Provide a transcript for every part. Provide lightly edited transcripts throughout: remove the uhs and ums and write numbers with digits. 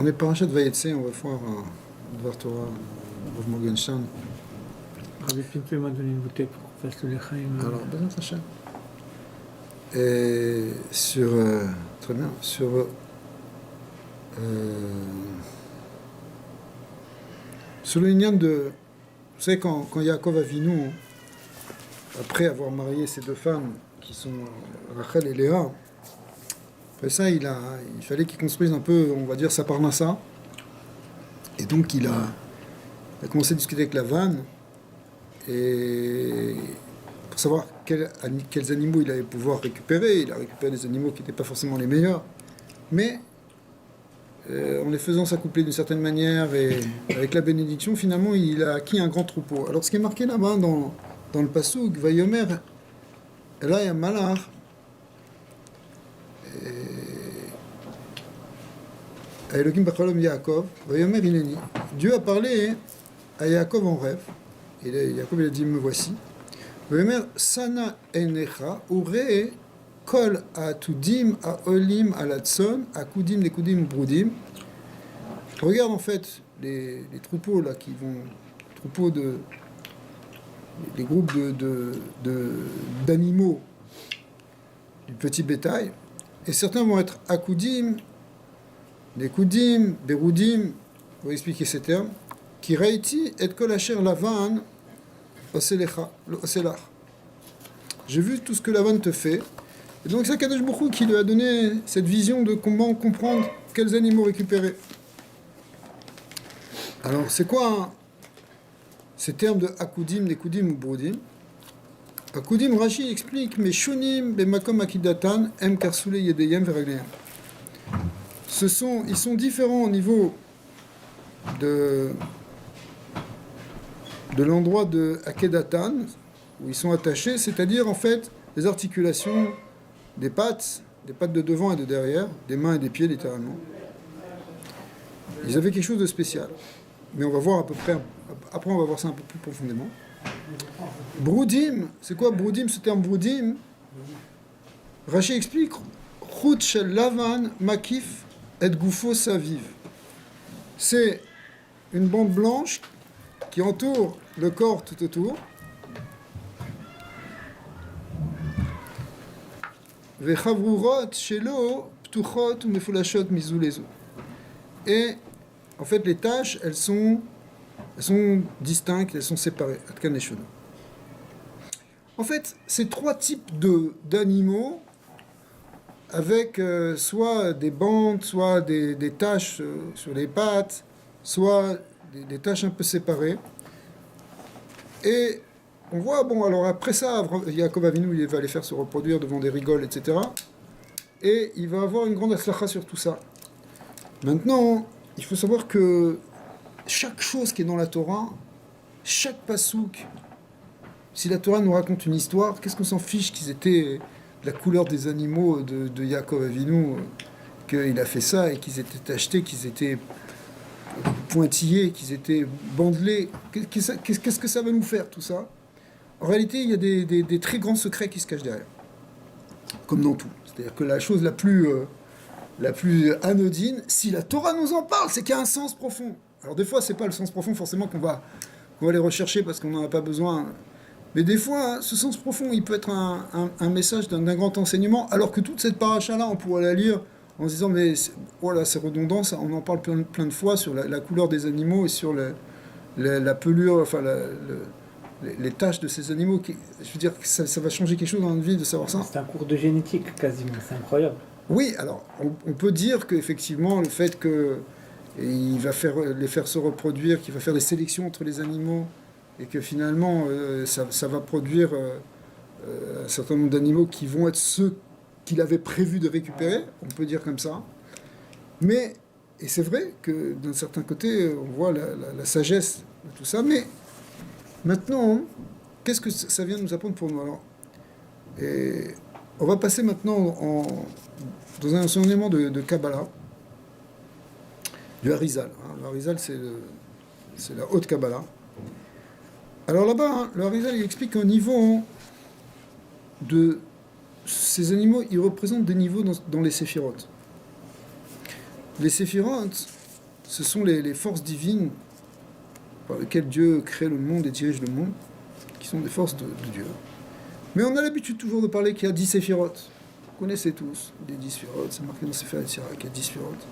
On est parachat de Vayetse, on va voir Dvar Torah, Rav Morgenstern. Rabbi Pinto m'a donné une bouteille pour qu'on fasse le lechaim. Alors, Bezat Hashem. Et sur, très bien, sur le lien de, vous savez, quand Yaakov Avinu, après avoir marié ses deux femmes, qui sont Rachel et Léa, après ça, il fallait qu'il construise un peu, on va dire, sa parnassa. Et donc, il a commencé à discuter avec Lavan, et pour savoir quels animaux il allait pouvoir récupérer. Il a récupéré des animaux qui n'étaient pas forcément les meilleurs, mais en les faisant s'accoupler d'une certaine manière et avec la bénédiction, finalement, il a acquis un grand troupeau. Alors, ce qui est marqué là-bas dans le Passouk, Vayomer, là, il y a Malach. Elohim Bachalom Yaakov, Vayomer Hineni. Dieu a parlé à Yaakov en rêve. Et Yaakov il a dit, me voici. Vayomer Sana Enecha, Ure Kol Atudim Aolim Alatson, Akudim Nekudim Brudim. Regarde en fait les troupeaux là qui vont, les groupes d'animaux du petit bétail, et certains vont être Akudim, Nekudim, Berudim, on va expliquer ces termes, qui reiti et kol asher Lavan Oselach. J'ai vu tout ce que Lavan te fait. Et donc c'est Kadosh Baruch Hu qui lui a donné cette vision de comment comprendre quels animaux récupérer. Alors c'est quoi ces termes de Akudim, Nekudim ou Brudim? Akudim, Rashi explique, mais Shunim, Bemakom Akidatan, Em Karsule Yedeyem Veragleem. Ils sont différents au niveau de l'endroit de Akedatan, où ils sont attachés, c'est-à-dire en fait les articulations des pattes de devant et de derrière, des mains et des pieds littéralement. Ils avaient quelque chose de spécial. Mais on va voir à peu près, après on va voir ça un peu plus profondément. Brudim, c'est quoi Brudim, ce terme Brudim? Rashi explique, Chut shel Lavan makif et gufo saviv. C'est une bande blanche qui entoure le corps tout autour. Vechavurot shelo ptuchot ou mefulashot mizulezu. Et en fait, les tâches, elles sont distinctes, elles sont séparées. En fait, ces trois types d'animaux, avec soit des bandes, soit des taches sur les pattes, soit des taches un peu séparées. Et on voit, bon, alors après ça, Yaakov Avinu, il va les faire se reproduire devant des rigoles, etc. Et il va avoir une grande aslacha sur tout ça. Maintenant, il faut savoir que chaque chose qui est dans la Torah, chaque pasouk, si la Torah nous raconte une histoire, qu'est-ce qu'on s'en fiche qu'ils étaient la couleur des animaux de Yaakov Avinu, qu'il a fait ça et qu'ils étaient achetés, qu'ils étaient pointillés, qu'ils étaient bandelés. Qu'est-ce que ça va nous faire tout ça? En réalité, il y a des très grands secrets qui se cachent derrière, comme dans tout. C'est-à-dire que la chose la plus anodine, si la Torah nous en parle, c'est qu'il y a un sens profond. Alors des fois, c'est pas le sens profond forcément qu'on va aller rechercher parce qu'on n'en a pas besoin. Mais des fois, ce sens profond, il peut être un message d'un grand enseignement, alors que toute cette paracha-là, on pourrait la lire en se disant, mais voilà, c'est redondant, ça, on en parle plein de fois sur la couleur des animaux et sur la pelure, enfin les taches de ces animaux. Je veux dire, ça va changer quelque chose dans notre vie de savoir ça. C'est un cours de génétique quasiment, c'est incroyable. Oui, alors on peut dire qu'effectivement, le fait qu'il va les faire se reproduire, qu'il va faire des sélections entre les animaux, et que finalement, ça va produire un certain nombre d'animaux qui vont être ceux qu'il avait prévu de récupérer, on peut dire comme ça. Mais, et c'est vrai que d'un certain côté, on voit la sagesse de tout ça, mais maintenant, qu'est-ce que ça vient nous apprendre pour nous alors? Et on va passer maintenant dans un enseignement de Kabbalah, du Harizal. Le Harizal, c'est la haute Kabbalah. Alors là-bas, le Harizal, il explique qu'au niveau de ces animaux, ils représentent des niveaux dans les séphirotes. Les séphirotes, ce sont les forces divines par lesquelles Dieu crée le monde et dirige le monde, qui sont des forces de Dieu. Mais on a l'habitude toujours de parler qu'il y a 10 séphirotes. Vous connaissez tous les 10 sphirotes, c'est marqué dans Sefer Yetzirah qu'il y a 10 sphirotes.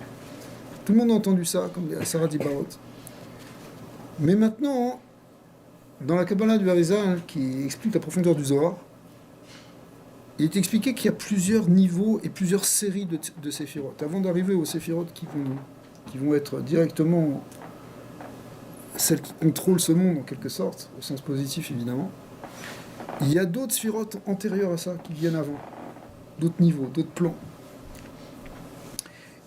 Tout le monde a entendu ça, comme les Sarah Dibarot. Mais maintenant, dans la Kabbalah du Harizal, qui explique la profondeur du Zohar, il est expliqué qu'il y a plusieurs niveaux et plusieurs séries de séphirotes. Avant d'arriver aux séphirotes qui vont être directement celles qui contrôlent ce monde, en quelque sorte, au sens positif évidemment, il y a d'autres sphirotes antérieures à ça qui viennent avant, d'autres niveaux, d'autres plans.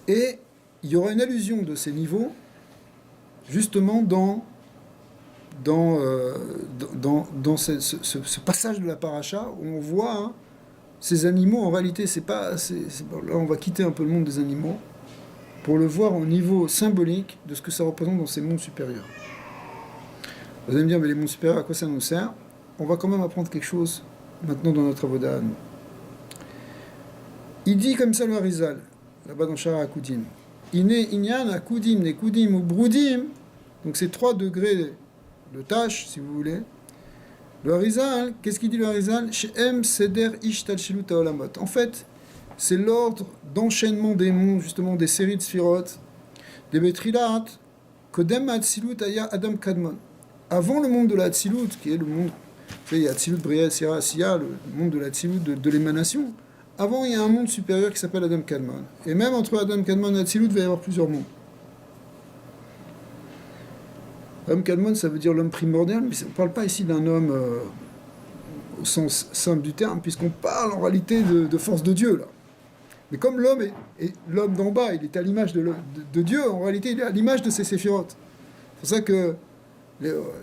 Et il y aura une allusion de ces niveaux, justement dans ce passage de la paracha, où on voit ces animaux, en réalité, là on va quitter un peu le monde des animaux, pour le voir au niveau symbolique de ce que ça représente dans ces mondes supérieurs. Vous allez me dire, mais les mondes supérieurs, à quoi ça nous sert? On va quand même apprendre quelque chose maintenant dans notre avoda à nous. Il dit comme ça le Harizal, là-bas dans Shara Akudim. Ine inyan akudim nekudim ou brudim. Donc c'est 3 degrés de tâche, si vous voulez. Le Harizal, qu'est-ce qu'il dit le Harizal? She'em seder ish talshilut haolamot. En fait, c'est l'ordre d'enchaînement des mondes, justement des séries de sphirotes, des betrilat, kodem ha'atzilut aya adam kadmon. Avant le monde de la Hatzilut, qui est le monde, vous savez, il y a Hatzilut, Bria, Sira, Asiya, le monde de la Hatzilut, de l'émanation. Avant, il y a un monde supérieur qui s'appelle Adam Kadmon. Et même entre Adam Kadmon et Hatzilut, il va y avoir plusieurs mondes. Adam Kadmon, ça veut dire l'homme primordial, mais on ne parle pas ici d'un homme au sens simple du terme, puisqu'on parle en réalité de force de Dieu, là. Mais comme l'homme est l'homme d'en bas, il est à l'image de Dieu, en réalité, il est à l'image de ses séphirotes. C'est pour ça que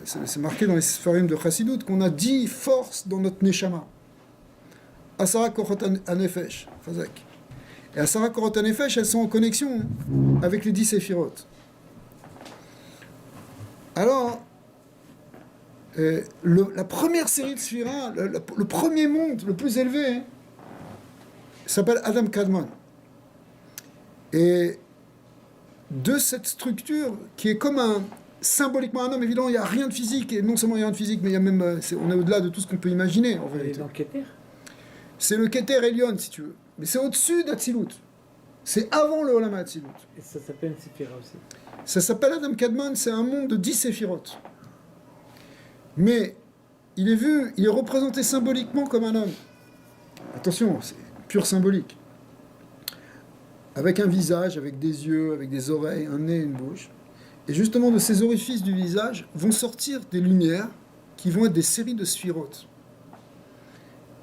c'est marqué dans les Sfarim de Chassidut qu'on a 10 forces dans notre Neshama. Asara Korot Anefesh, Chazak. Et Asara Korot Anefesh, elles sont en connexion avec les 10 séphirotes. Alors, la première série de Sphira, le premier monde, le plus élevé, s'appelle Adam Kadmon. Et de cette structure qui est comme symboliquement un homme, évidemment, il n'y a rien de physique, et non seulement il n'y a rien de physique, mais il y a même, on est au-delà de tout ce qu'on peut imaginer, en vérité. C'est le Keter Elyon, si tu veux. Mais c'est au-dessus d'Atsilut. C'est avant le Olam Atsilut. Et ça s'appelle Séphira aussi. Ça s'appelle Adam Kadmon, c'est un monde de 10 séphirotes. Mais il est représenté symboliquement comme un homme. Attention, c'est pur symbolique. Avec un visage, avec des yeux, avec des oreilles, un nez, une bouche. Et justement, de ces orifices du visage vont sortir des lumières qui vont être des séries de sphirotes.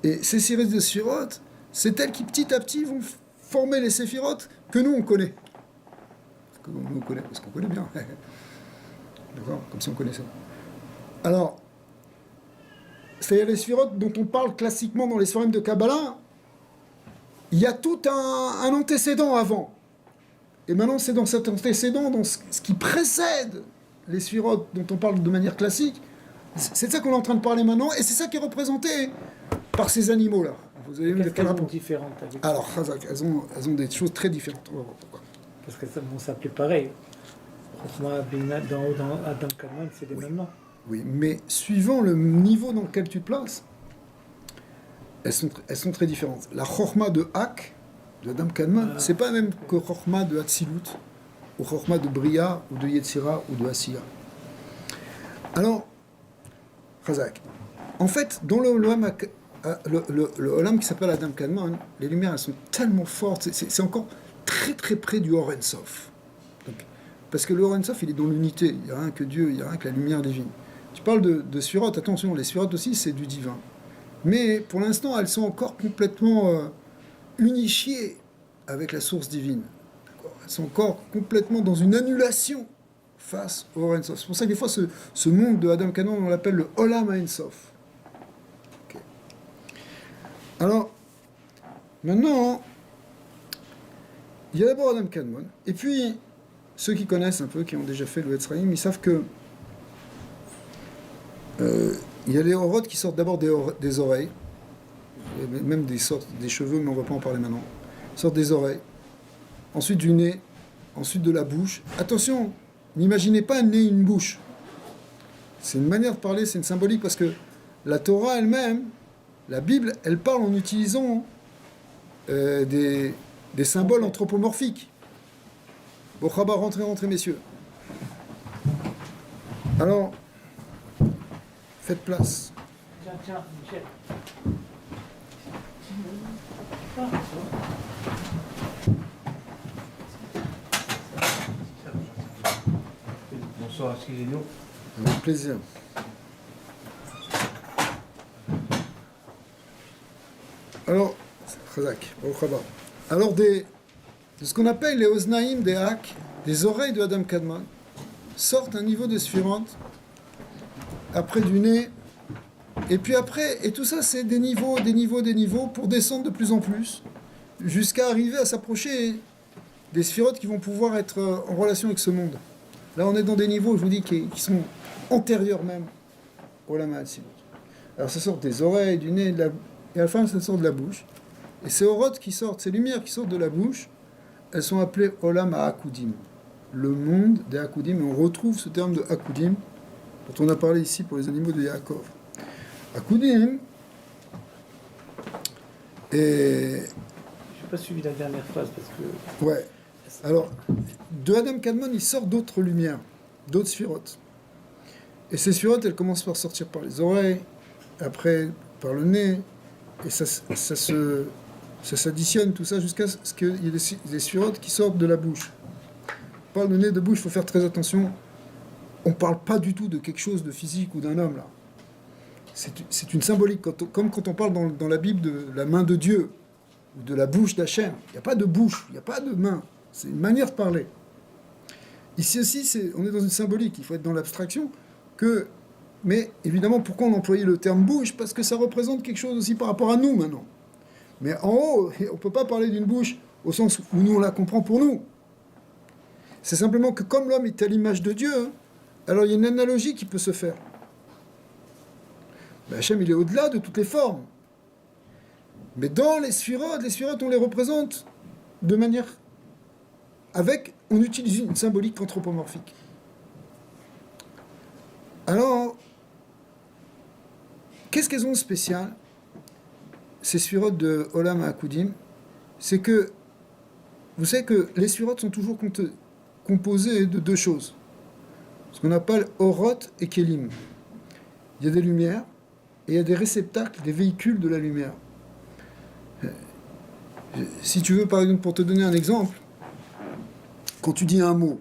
Et ces séries de sphirotes, c'est elles qui, petit à petit, vont former les séphirotes que nous, on connaît. Parce qu'on connaît bien. D'accord? Comme si on connaissait. Alors, c'est les sphirotes dont on parle classiquement dans les sfarim de Kabbalah. Il y a tout un antécédent avant. Et maintenant, c'est dans cet antécédent, dans ce qui précède les sphirotes dont on parle de manière classique. C'est de ça qu'on est en train de parler maintenant, et c'est ça qui est représenté par ces animaux-là. Vous avez vu quelles sont différentes avec Alors, Chazak, elles ont des choses très différentes. On va voir pourquoi. Parce que ça s'appelait pareil. Chokhma, Bina, dans Adam Kadmon, c'est les mêmes noms. Oui, mais suivant le niveau dans lequel tu te places, elles sont très différentes. La Chokhma de Hak, de Adam Kadmon, c'est pas la même que Chokhma de Hatzilut, ou Chokhma de Bria, ou de Yetzira, ou de Asiya. Alors, Chazak, en fait, dans le Olam qui s'appelle Adam Kadmon, les lumières, elles sont tellement fortes, c'est encore très très près du Or En Sof. Parce que le Or En Sof, il est dans l'unité, il n'y a rien que Dieu, il n'y a rien que la lumière divine. Tu parles de sphirotes, attention, les sphirotes aussi, c'est du divin. Mais pour l'instant, elles sont encore complètement unifiées avec la source divine. D'accord, elles sont encore complètement dans une annulation face au Or En Sof. C'est pour ça que des fois, ce monde de Adam Kadmon, on l'appelle le Olam En Sof. Okay. Alors, maintenant, il y a d'abord Adam Kadmon, et puis, ceux qui connaissent un peu, qui ont déjà fait le Etzraïm, ils savent que il y a les orotes qui sortent d'abord des oreilles, même des cheveux, mais on ne va pas en parler maintenant. Ils sortent des oreilles, ensuite du nez, ensuite de la bouche. Attention, n'imaginez pas un nez et une bouche. C'est une manière de parler, c'est une symbolique, parce que la Torah elle-même, la Bible, elle parle en utilisant des symboles anthropomorphiques. Bochaba, rentrez, messieurs. Alors, faites place. Tiens, Michel. Bonsoir, excusez-nous. Avec plaisir. Alors, Chazak, Bochaba. Alors, de ce qu'on appelle les Oznaïm, des Hak, des oreilles de Adam Kadmon, sortent un niveau de Sphirante, après du nez, et puis après, et tout ça c'est des niveaux, pour descendre de plus en plus, jusqu'à arriver à s'approcher des sphirotes qui vont pouvoir être en relation avec ce monde. Là on est dans des niveaux, je vous dis, qui sont antérieurs même au Lama Hatzilut. Alors ça sort des oreilles, du nez, et à la fin ça sort de la bouche. Et ces orotes qui sortent, ces lumières qui sortent de la bouche, elles sont appelées Olam HaAkudim, le monde des Akudim, et on retrouve ce terme de Akudim, dont on a parlé ici pour les animaux de Yaakov. Akudim, et... Je n'ai pas suivi la dernière phrase parce que... Ouais. Alors, de Adam Kadmon, il sort d'autres lumières, d'autres sphirotes. Et ces sphirotes, elles commencent par sortir par les oreilles, après par le nez, et ça s'additionne, tout ça, jusqu'à ce qu'il y ait des sphirotes qui sortent de la bouche. On parle de nez, de bouche, il faut faire très attention. On ne parle pas du tout de quelque chose de physique ou d'un homme, là. C'est une symbolique, comme quand on parle dans la Bible de la main de Dieu, ou de la bouche d'Hachem. Il n'y a pas de bouche, il n'y a pas de main. C'est une manière de parler. Ici aussi, on est dans une symbolique, il faut être dans l'abstraction, mais évidemment, pourquoi on employait le terme bouche? Parce que ça représente quelque chose aussi par rapport à nous, maintenant. Mais en haut, on ne peut pas parler d'une bouche au sens où nous, on la comprend pour nous. C'est simplement que comme l'homme est à l'image de Dieu, alors il y a une analogie qui peut se faire. Ben, Hachem, il est au-delà de toutes les formes. Mais dans les sphirotes, on les représente de manière... on utilise une symbolique anthropomorphique. Alors, qu'est-ce qu'elles ont de spécial, ces sphirotes de Olam HaAkudim? C'est que, vous savez que les sphirotes sont toujours composées de deux choses. Ce qu'on appelle Oroth et Kelim. Il y a des lumières, et il y a des réceptacles, des véhicules de la lumière. Si tu veux, par exemple, pour te donner un exemple, quand tu dis un mot,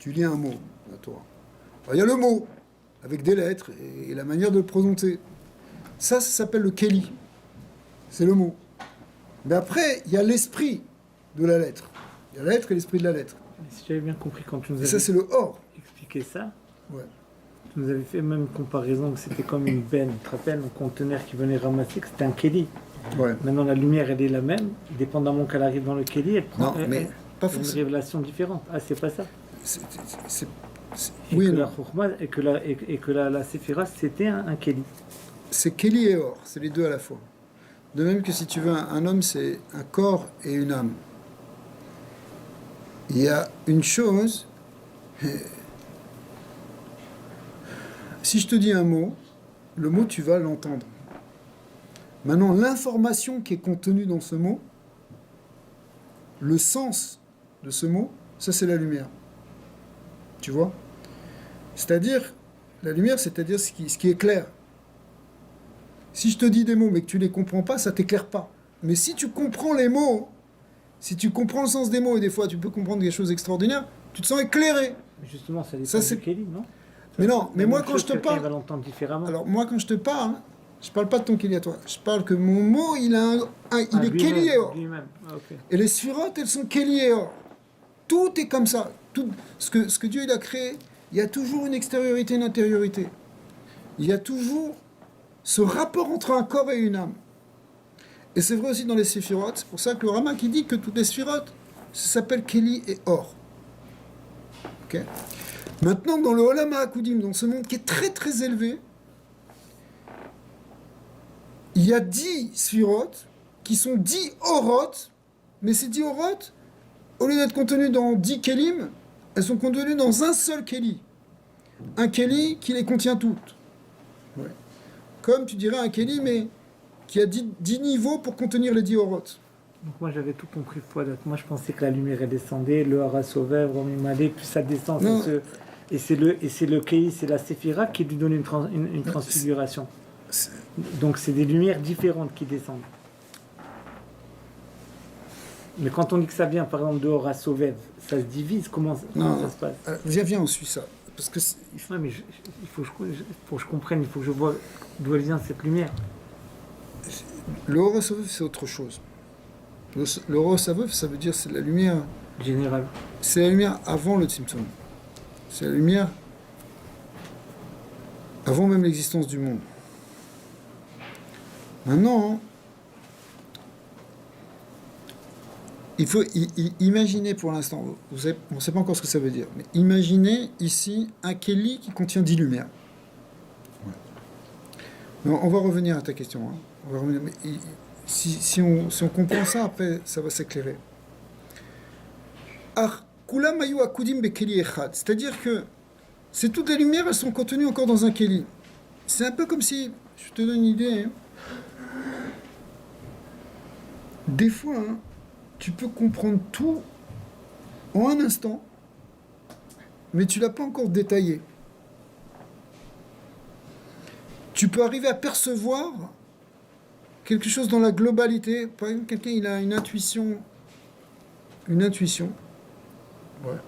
tu lis un mot, la Torah. Alors, il y a le mot, avec des lettres, et la manière de le prononcer. Ça s'appelle le Keli. C'est le mot. Mais après, il y a l'esprit de la lettre. Il y a la lettre et l'esprit de la lettre. Si j'avais bien compris quand tu nous Et avais ça, c'est le Or. expliqué ça, Ouais. tu nous avais fait même une comparaison que c'était comme une benne, tu te rappelles, un conteneur qui venait ramasser, que c'était un Keli. Ouais. Maintenant, la lumière, elle est la même, dépendamment qu'elle arrive dans le Keli, elle prend Non, mais pas une forcément. révélation différente. Ah, c'est pas ça. Oui, Et que non. la Chokhmah, et que la Séphira, c'était un Keli. C'est Keli et Or, c'est les deux à la fois. De même que si tu veux, un homme, c'est un corps et une âme. Il y a une chose... Si je te dis un mot, le mot, tu vas l'entendre. Maintenant, l'information qui est contenue dans ce mot, le sens de ce mot, ça c'est la lumière. Tu vois? C'est-à-dire, la lumière, c'est-à-dire ce qui est clair. Si je te dis des mots mais que tu ne les comprends pas, ça ne t'éclaire pas. Mais si tu comprends les mots, si tu comprends le sens des mots, et des fois tu peux comprendre des choses extraordinaires, tu te sens éclairé. Mais justement, ça dépend Ça, c'est- du Keli, non? Mais non, mais La moi même quand chose, je te quelqu'un, parle... il va l'entendre différemment. Alors moi quand je te parle, je parle pas de ton Keli à toi. Je parle que mon mot, il est lui-même, Keli et Or. lui-même. Ah, ok. Et les sphirotes, elles sont Keli et Or. Tout est comme ça. Tout, ce que Dieu il a créé, il y a toujours une extériorité et une intériorité. Il y a toujours ce rapport entre un corps et une âme. Et c'est vrai aussi dans les séphirotes. C'est pour ça que le Rama qui dit que toutes les sphirotes, ça s'appelle Keli et Or. Ok. Maintenant, dans le Olam HaAkudim, dans ce monde qui est très très élevé, il y a 10 sphirotes qui sont 10 orotes, mais ces 10 orotes, au lieu d'être contenus dans 10 kelim, elles sont contenues dans un seul Keli. Un Keli qui les contient toutes. Ouais. Comme tu dirais un Keli, mais qui a 10 niveaux pour contenir les 10 orotes. Donc moi j'avais tout compris Fouadat. Moi je pensais que la lumière elle descendait, le hara sauvait, Romimale, puis ça descend. Et c'est le Kei, c'est la Séphira qui lui donne une transfiguration. Donc c'est des lumières différentes qui descendent. Mais quand on dit que ça vient par exemple de hara Sovev, ça se divise, comment ça se passe? Viens, on suit ça. Parce que ouais, mais il faut que je comprenne, il faut que je vois d'où elle vient cette lumière. Le hara Sovev, c'est autre chose. Le hara Sovev, ça veut dire c'est la lumière générale. C'est la lumière avant le Tzimtzum. C'est la lumière avant même l'existence du monde. Maintenant, il faut imaginer pour l'instant, on ne sait pas encore ce que ça veut dire, mais imaginez ici un Keli qui contient 10 lumières. Ouais. Non, on va revenir à ta question. Hein. On va revenir, mais si on comprend ça, après, ça va s'éclairer. C'est-à-dire que toutes les lumières, elles sont contenues encore dans un Keli. C'est un peu comme si, je te donne une idée, hein. Des fois, hein, tu peux comprendre tout en un instant, mais tu ne l'as pas encore détaillé. Tu peux arriver à percevoir quelque chose dans la globalité. Par exemple, quelqu'un il a une intuition ouais,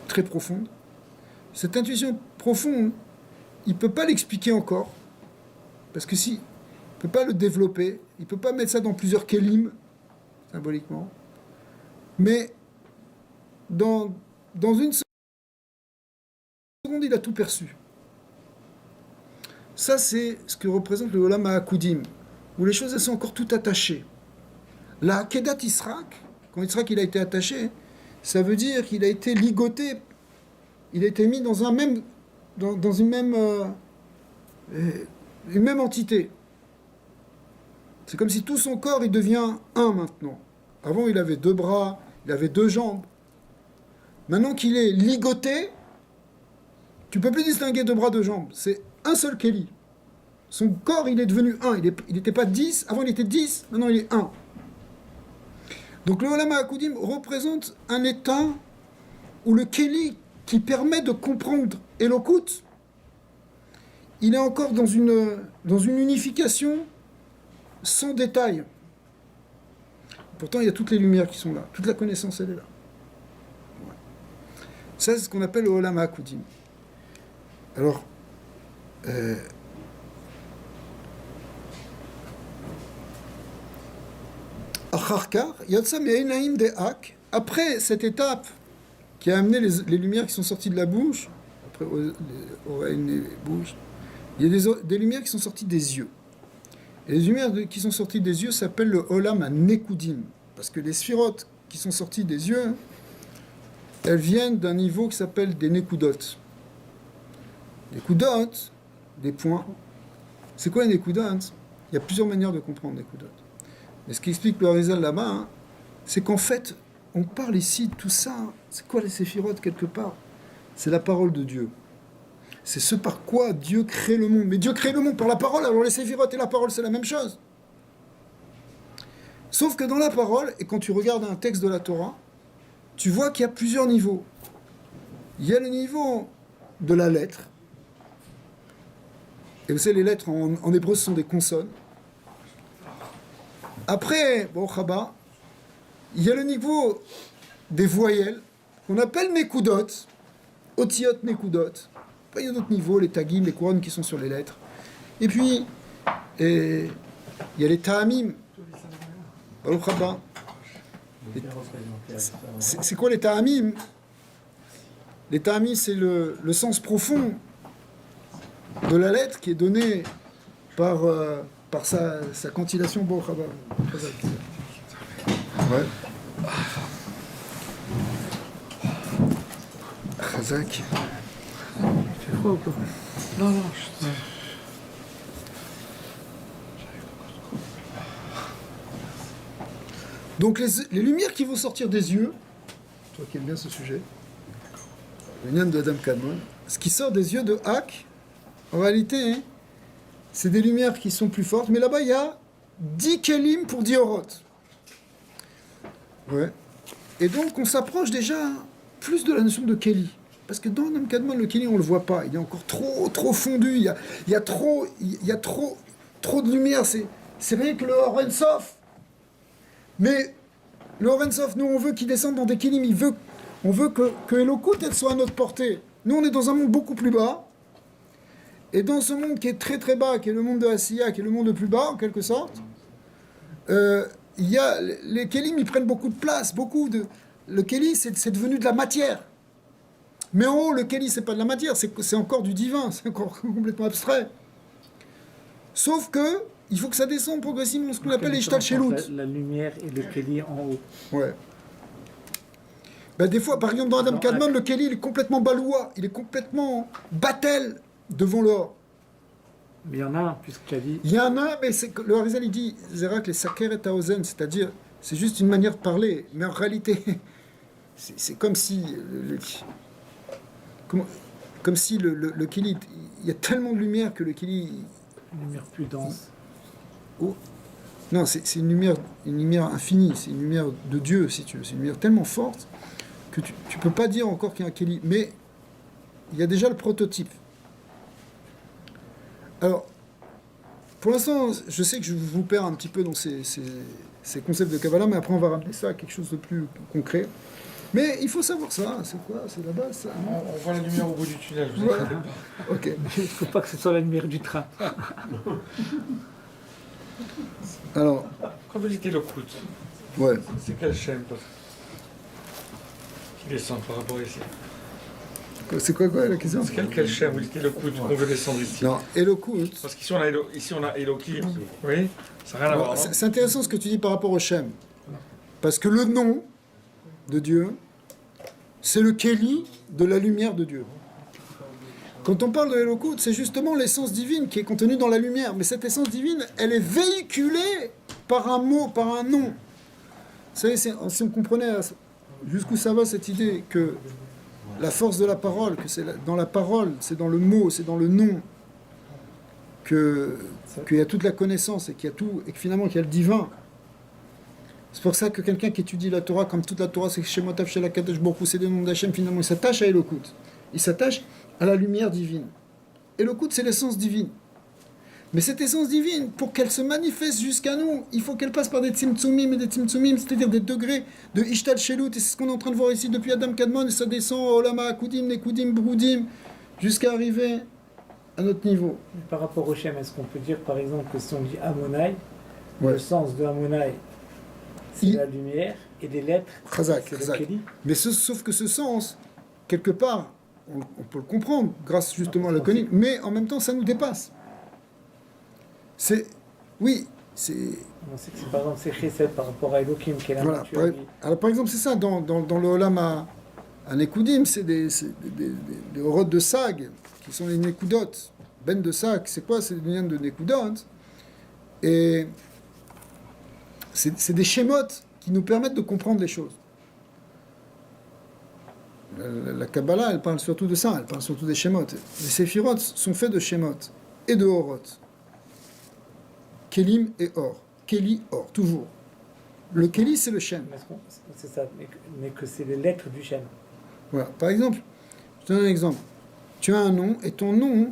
très profonde. Cette intuition profonde, il ne peut pas l'expliquer encore, parce que si, il ne peut pas le développer, il ne peut pas mettre ça dans plusieurs kelim, symboliquement, mais dans une seconde, il a tout perçu. Ça, c'est ce que représente le Olam HaKudim, où les choses elles sont encore toutes attachées. La Kedat Yisrak, quand Yisrak il a été attaché, ça veut dire qu'il a été ligoté, il a été mis dans une même entité. C'est comme si tout son corps il devient un maintenant. Avant il avait 2 bras, il avait 2 jambes. Maintenant qu'il est ligoté, tu peux plus distinguer 2 bras, 2 jambes. C'est un seul Keli. Son corps il est devenu un. Il n'était pas 10, avant il était 10, maintenant il est 1. Donc le Olam HaKudim représente un état où le Keli qui permet de comprendre Elokut, il est encore dans une unification sans détail. Pourtant, il y a toutes les lumières qui sont là. Toute la connaissance, elle est là. Ouais. Ça, c'est ce qu'on appelle le Olam HaKudim. Alors, après cette étape qui a amené les lumières qui sont sorties de la bouche, après les bouches, il y a des lumières qui sont sorties des yeux. Et les lumières qui sont sorties des yeux s'appellent le Olam HaNekudim, parce que les sphirotes qui sont sorties des yeux, elles viennent d'un niveau qui s'appelle des Nekudot. Les Kudot, des points. C'est quoi les Nekudot? Il y a plusieurs manières de comprendre les Nekudot. Mais ce qui explique le Harizal là-bas, hein, c'est qu'en fait, on parle ici de tout ça. C'est quoi les séphirotes quelque part? C'est la parole de Dieu. C'est ce par quoi Dieu crée le monde. Mais Dieu crée le monde par la parole, alors les séphirotes et la parole, c'est la même chose. Sauf que dans la parole, et quand tu regardes un texte de la Torah, tu vois qu'il y a plusieurs niveaux. Il y a le niveau de la lettre. Et vous savez, les lettres en hébreu, ce sont des consonnes. Après, bon, Chaba, il y a le niveau des voyelles, qu'on appelle Nekudot, Otiot Nekudot. Après, il y a d'autres niveaux, les tagim, les couronnes qui sont sur les lettres. Et puis, il y a les ta'amim. Baruch haba. C'est quoi les ta'amim? Les ta'amim, c'est le sens profond de la lettre qui est donné par sa cantillation. Baruch haba. Ouais. Chazak. C'est froid ou quoi? Non. Donc les lumières qui vont sortir des yeux, toi qui aimes bien ce sujet, le Nyan de Adam Kadmon, ce qui sort des yeux de Hak, en réalité, hein, c'est des lumières qui sont plus fortes, mais là-bas, il y a 10 kelim pour 10 oroth. Ouais. Et donc, on s'approche déjà plus de la notion de Keli. Parce que dans Adam Kadmon, le Keli, on ne le voit pas. Il est encore trop fondu. Il y a trop de lumière. C'est rien que le Or Sof. Mais le Or Sof, nous, on veut qu'il descende dans des Kelim. On veut que Elokut, elle soit à notre portée. Nous, on est dans un monde beaucoup plus bas. Et dans ce monde qui est très très bas, qui est le monde de Asiya, qui est le monde le plus bas, en quelque sorte, les Kelim, ils prennent beaucoup de place. Le Keli, c'est devenu de la matière. Mais en haut, le Keli, c'est pas de la matière, c'est encore du divin, c'est encore complètement abstrait. Sauf que, il faut que ça descende progressivement, ce qu'on appelle les Shtal Shelut. La lumière et le Keli en haut. Ouais. Ben, des fois, par exemple, dans Adam Kadmon, le Keli, il est complètement baloua, il est complètement battel devant l'or. Mais il y en a un, puisque tu as dit. Il y en a, mais le Harizal, il dit, Zerak, les Saker et Taozen, c'est-à-dire, c'est juste une manière de parler, mais en réalité, c'est comme si. Comme si le Keli, il y a tellement de lumière que le Keli. Une lumière plus dense. Oh. Non, c'est une lumière infinie, c'est une lumière de Dieu, si tu veux. C'est une lumière tellement forte que tu ne peux pas dire encore qu'il y a un Keli. Mais il y a déjà le prototype. Alors, pour l'instant, je sais que je vous perds un petit peu dans ces concepts de Kabbalah, mais après on va ramener ça à quelque chose de plus concret. Mais il faut savoir ça, c'est quoi? C'est la base, ça. On voit la lumière au bout du tunnel, vous inquiétez pas. Ok. Il ne faut pas que ce soit la lumière du train. Alors, Quand vous dites Elokut, ouais. c'est quelle chaîne qui descend par rapport ici? C'est quoi la question? C'est quelle chaîne vous dites Elokut qu'on veut descendre ici? Non, Elokut. Parce qu'ici on a Elohim, oui, ça n'a rien à voir. Non C'est intéressant ce que tu dis par rapport au Shem. Parce que le nom de Dieu, c'est le Keli de la lumière de Dieu. Quand on parle de Elokut, c'est justement l'essence divine qui est contenue dans la lumière. Mais cette essence divine, elle est véhiculée par un mot, par un nom. Vous savez, si on comprenait jusqu'où ça va cette idée que la force de la parole, que c'est dans la parole, c'est dans le mot, c'est dans le nom, qu'il y a toute la connaissance et qu'il y a tout, et que finalement qu'il y a le divin. C'est pour ça que quelqu'un qui étudie la Torah, comme toute la Torah, c'est Shemotav Shel HaKadosh Baruch Hu, c'est des noms d'Hachem, finalement il s'attache à Elokut. Il s'attache à la lumière divine. Elokut, c'est l'essence divine. Mais cette essence divine, pour qu'elle se manifeste jusqu'à nous, il faut qu'elle passe par des tzimtzumim et des tzimtzumim, c'est-à-dire des degrés de Ishtal Shelut, et c'est ce qu'on est en train de voir ici depuis Adam Kadmon, et ça descend au Olama Akudim, Nekudim, Broudim, jusqu'à arriver à notre niveau. Par rapport au Shem, est-ce qu'on peut dire par exemple que si on dit Amonai, Ouais. le sens de Amonai, c'est la lumière, et les lettres, Chazak, c'est le chazak. Keli? Mais sauf que ce sens, quelque part, on peut le comprendre grâce justement à la connaître, mais en même temps ça nous dépasse. Oui, c'est... On sait que c'est par exemple c'est Chesed par rapport à Elohim qui est la Voilà, nature. alors par exemple c'est ça, dans le Olam à Nekudim, c'est des orodes de Sag, qui sont les Nekudot. Ben de Sag, c'est quoi? C'est des liens de Nekudot. Et c'est des schémotes qui nous permettent de comprendre les choses. La Kabbalah, elle parle surtout de ça, elle parle surtout des schémotes. Les séphirotes sont faits de schémotes et de orotes. Kélim et or. Kéli, or, toujours. Le Kéli, c'est le Shem. C'est ça, mais que c'est les lettres du Shem. Voilà. Par exemple, je te donne un exemple. Tu as un nom, et ton nom,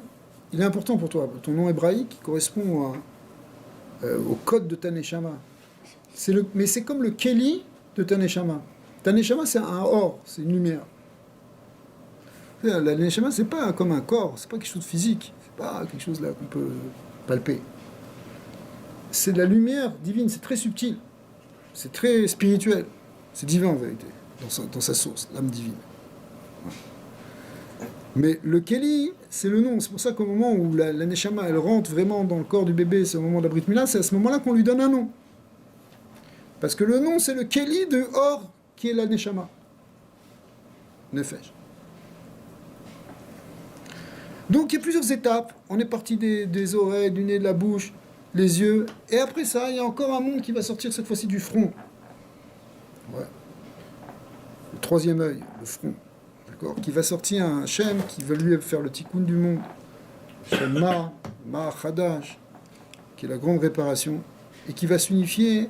il est important pour toi. Ton nom hébraïque correspond au code de ta Neshama. Mais c'est comme le Kéli de ta Neshama. Ta Neshama, c'est un or, c'est une lumière. La Neshama, c'est pas comme un corps, c'est pas quelque chose de physique, c'est pas quelque chose là qu'on peut palper. C'est de la lumière divine, c'est très subtil, c'est très spirituel, c'est divin en vérité, dans sa source, l'âme divine. Mais le Keli, c'est le nom, c'est pour ça qu'au moment où la Neshama, elle rentre vraiment dans le corps du bébé, c'est au moment de la Brit Mila, c'est à ce moment-là qu'on lui donne un nom. Parce que le nom, c'est le Keli de Or, qui est la Neshama. Nefesh. Donc il y a plusieurs étapes. On est parti des oreilles, du nez, de la bouche, les yeux. Et après ça, il y a encore un monde qui va sortir cette fois-ci du front. Ouais. Le troisième œil, le front. d'accord, qui va sortir un Shem qui va lui faire le tikkun du monde, Shem Ma Chadash, qui est la grande réparation, et qui va s'unifier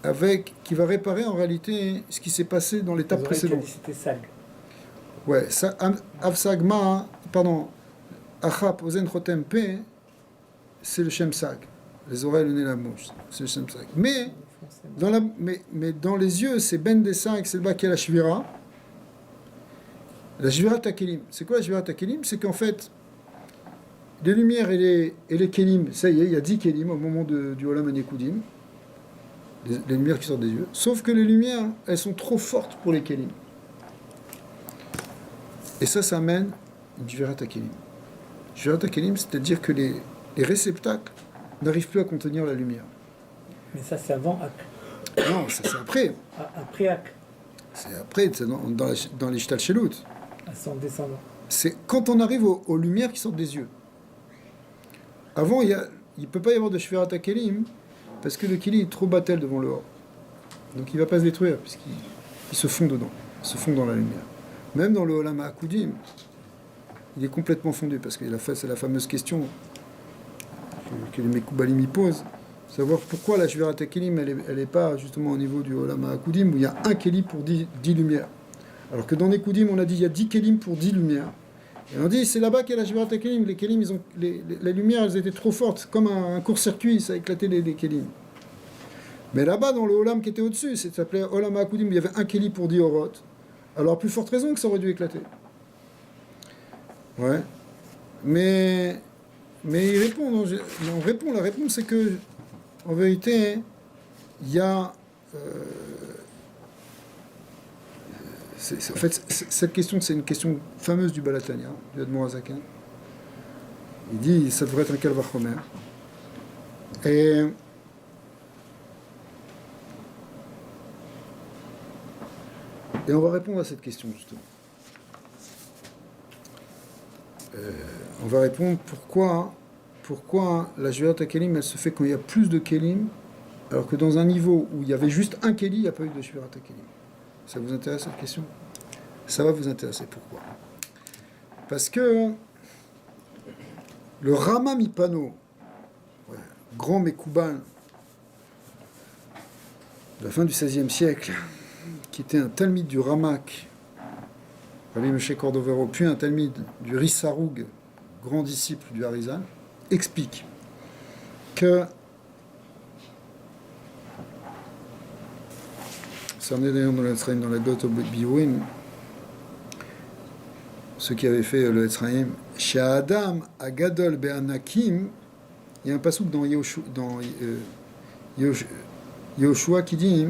avec, qui va réparer en réalité ce qui s'est passé dans l'étape précédente. C'était Sag. Ouais, Avsagma, pardon, Achap Ozen Chotem Pe, c'est le Shem Sag. Les oreilles, le nez, la bouche, c'est le Shem Sag. Mais dans les yeux, c'est Ben des Sag, c'est le bas qui est la Shvira. La Shvira Takelim. C'est quoi la Shvira Takelim? C'est qu'en fait, les lumières et les Kelim, ça y est, il y a 10 Kelim au moment du Olam Anekudim. Les lumières qui sortent des yeux. Sauf que les lumières, elles sont trop fortes pour les Kelim. Et ça amène une Shvirat HaKelim. Shvirat HaKelim, c'est-à-dire que les réceptacles n'arrivent plus à contenir la lumière. Mais ça, c'est avant Ak. Non, ça c'est après. Après Ak. C'est après, c'est dans les Shtal Shelut. À son descendant. C'est quand on arrive aux lumières qui sortent des yeux. Avant, il ne peut pas y avoir de Shvirat HaKelim parce que le Keli est trop battel devant le Or. Donc il ne va pas se détruire puisqu'il se fond dedans. Il se fond dans la lumière. Même dans le Olam HaAkudim, il est complètement fondu, parce que c'est la fameuse question que les Mekoubalim y posent, savoir pourquoi la Shvirat HaKelim, elle n'est pas justement au niveau du Olam HaAkudim, où il y a un Keli pour 10 lumières. Alors que dans les Koudim, on a dit il y a 10 Kelim pour 10 lumières. Et on dit c'est là-bas qu'il y a la Shvirat HaKelim. Les Kelim, les lumières, elles étaient trop fortes, comme un court-circuit, ça a éclaté les Kelim. Mais là-bas, dans le Olam qui était au-dessus, ça s'appelait Olam HaAkudim, il y avait un Keli pour 10 Orot. Alors, plus forte raison que ça aurait dû éclater. Ouais. Mais il répond. La réponse, c'est que, en vérité, il y a. En fait, cette question, c'est une question fameuse du Balatania, du Admor Hazaken. Il dit ça devrait être un Kalvachomer. Et on va répondre à cette question, justement. On va répondre pourquoi la Shvirat HaKelim, elle se fait quand il y a plus de Kelim, alors que dans un niveau où il y avait juste un Keli, il n'y a pas eu de Shvirat HaKelim. Ça vous intéresse, cette question? Ça va vous intéresser. Pourquoi? Parce que le Rama Mipano, grand Mekouban de la fin du XVIe siècle, qui était un talmide du Ramak, Rabbi Moshe Cordovero, puis un talmide du Rissaroug, grand disciple du Harizal, explique que ça en est d'ailleurs dans la Dot Biouin, ceux qui avaient fait le Etzraïm, chez Adam Agadol Be'anakim, il y a un passouk dans Yoshua qui dit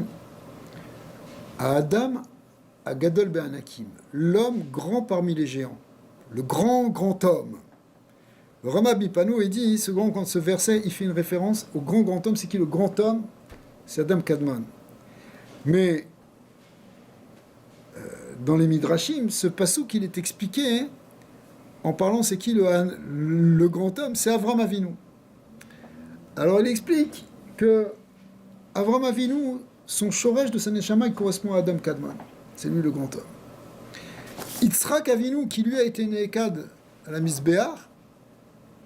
Adam Agadol Be'anakim, l'homme grand parmi les géants, le grand homme. Le Rama Bipano, il dit, quand ce verset, il fait une référence au grand homme. C'est qui le grand homme? C'est Adam Kadmon. Mais dans les Midrashim, ce passouk, il est expliqué en parlant, c'est qui le grand homme? C'est Avram Avinu. Alors il explique que Avram Avinu, son shoresh de sa neshama, il correspond à Adam Kadmon. C'est lui le grand homme. Yitzhak Avinu, qui lui a été nékad à la Misbéar,